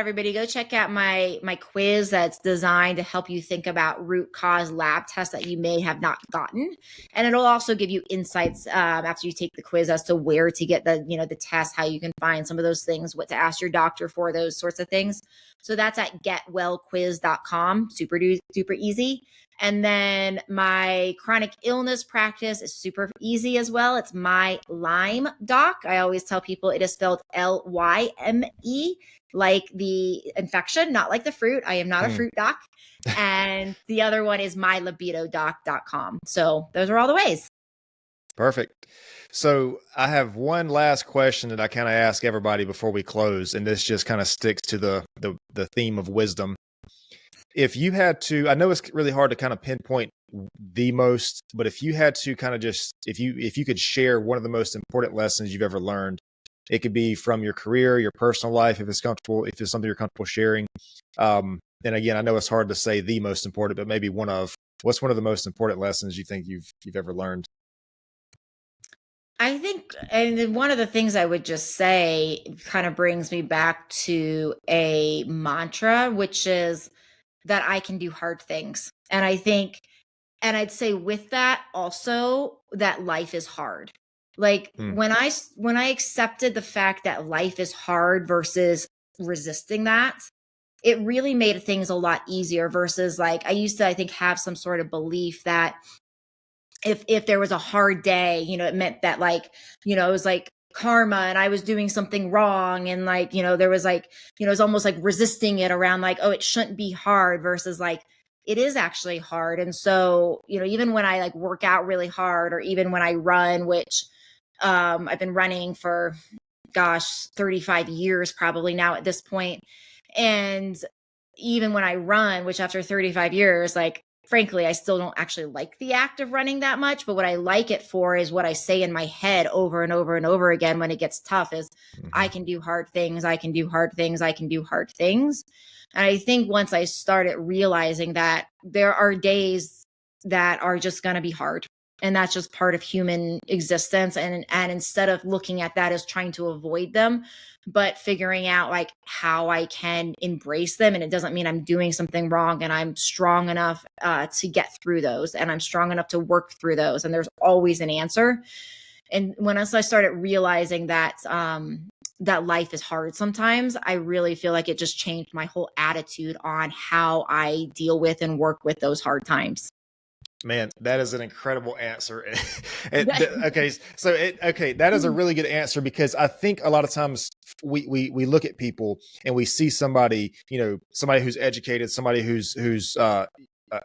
my quiz that's designed to help you think about root cause lab tests that you may have not gotten. And it'll also give you insights after you take the quiz as to where to get the test, how you can find some of those things, what to ask your doctor for, those sorts of things. So that's at getwellquiz.com, super easy. And then my chronic illness practice is super easy as well. It's my Lyme doc. I always tell people it is spelled Lyme, like the infection, not like the fruit. I am not a fruit doc. And the other one is mylibidodoc.com. So those are all the ways. Perfect. So I have one last question that I kind of ask everybody before we close, and this just kind of sticks to the theme of wisdom. If you had to, I know it's really hard to kind of pinpoint the most, but if you had to kind of just, if you could share one of the most important lessons you've ever learned, it could be from your career, your personal life, if it's something you're comfortable sharing. And again, I know it's hard to say the most important, but maybe what's one of the most important lessons you think you've ever learned? I think, and one of the things I would just say kind of brings me back to a mantra, which is that I can do hard things. And I think, and I'd say with that also that life is hard. Like when I accepted the fact that life is hard versus resisting that, it really made things a lot easier versus like, I used to, I think, have some sort of belief that if there was a hard day, it meant that like, it was like karma and I was doing something wrong. And like, there was like, it was almost like resisting it around like, oh, it shouldn't be hard versus like, it is actually hard. And so, even when I like work out really hard or even when I run, which I've been running for 35 years probably now at this point. And even when I run, which after 35 years, like, frankly, I still don't actually like the act of running that much, but what I like it for is what I say in my head over and over and over again when it gets tough is I can do hard things. I can do hard things. I can do hard things. And I think once I started realizing that there are days that are just going to be hard, and that's just part of human existence. And instead of looking at that as trying to avoid them, but figuring out like how I can embrace them. And it doesn't mean I'm doing something wrong, and I'm strong enough to get through those, and I'm strong enough to work through those. And there's always an answer. And once I started realizing that, that life is hard sometimes, I really feel like it just changed my whole attitude on how I deal with and work with those hard times. Man, that is an incredible answer. That is a really good answer, because I think a lot of times we look at people and we see somebody, somebody who's educated, somebody who's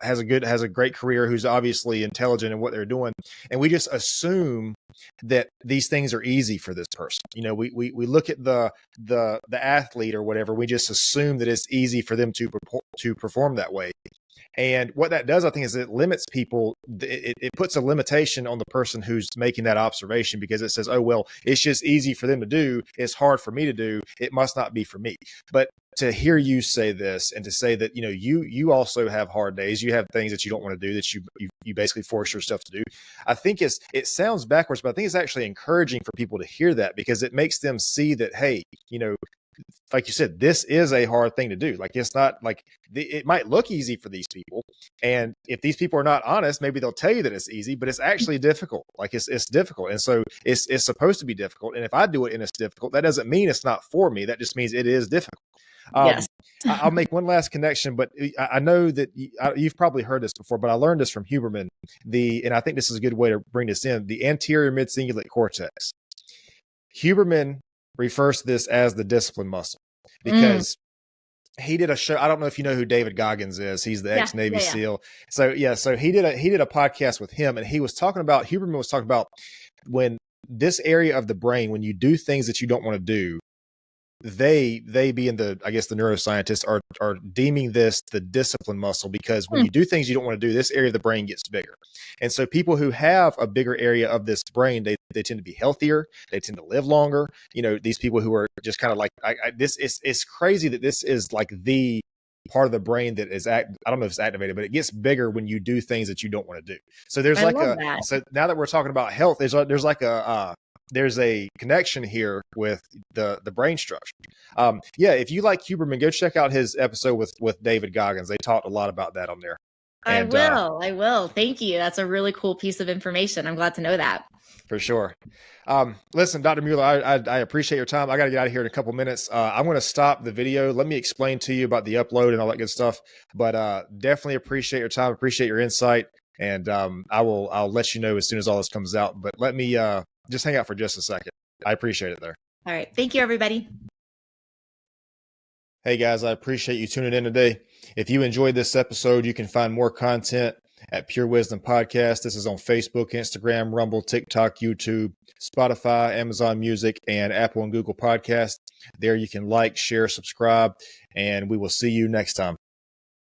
has a great career, who's obviously intelligent in what they're doing, and we just assume that these things are easy for this person. We look at the athlete or whatever, we just assume that it's easy for them to perform that way. And what that does, I think, is it limits people. It puts a limitation on the person who's making that observation, because it says, oh, well, it's just easy for them to do. It's hard for me to do. It must not be for me. But to hear you say this, and to say that, you also have hard days, you have things that you don't want to do, that you basically force yourself to do. I think it sounds backwards, but I think it's actually encouraging for people to hear that, because it makes them see that, hey, like you said, this is a hard thing to do. Like, it's not like it might look easy for these people. And if these people are not honest, maybe they'll tell you that it's easy, but it's actually difficult. Like, it's difficult. And so it's supposed to be difficult. And if I do it and it's difficult, that doesn't mean it's not for me. That just means it is difficult. Yes. I'll make one last connection, but I know that you've probably heard this before, but I learned this from Huberman, and I think this is a good way to bring this in, the anterior mid-cingulate cortex. Huberman refers to this as the discipline muscle, because he did a show. I don't know if you know who David Goggins is. He's the ex-Navy SEAL. So he did a podcast with him, and Huberman was talking about when this area of the brain, when you do things that you don't want to do, they being the neuroscientists are deeming this the discipline muscle, because when you do things you don't want to do, this area of the brain gets bigger. And so people who have a bigger area of this brain, they tend to be healthier, they tend to live longer. These people who are just kind of like, it's crazy that this is like the part of the brain that is I don't know if it's activated, but it gets bigger when you do things that you don't want to do. So there's so now that we're talking about health, there's a connection here with the brain structure. If you like Huberman, go check out his episode with David Goggins. They talked a lot about that on there. I will. Thank you. That's a really cool piece of information. I'm glad to know that. For sure. Listen, Dr. Mueller, I appreciate your time. I got to get out of here in a couple minutes. I'm going to stop the video. Let me explain to you about the upload and all that good stuff. But definitely appreciate your time. Appreciate your insight. And I'll let you know as soon as all this comes out. But let me just hang out for just a second. I appreciate it there. All right. Thank you, everybody. Hey, guys, I appreciate you tuning in today. If you enjoyed this episode, you can find more content at Pure Wisdom Podcast. This is on Facebook, Instagram, Rumble, TikTok, YouTube, Spotify, Amazon Music, and Apple and Google Podcasts. There you can like, share, subscribe, and we will see you next time.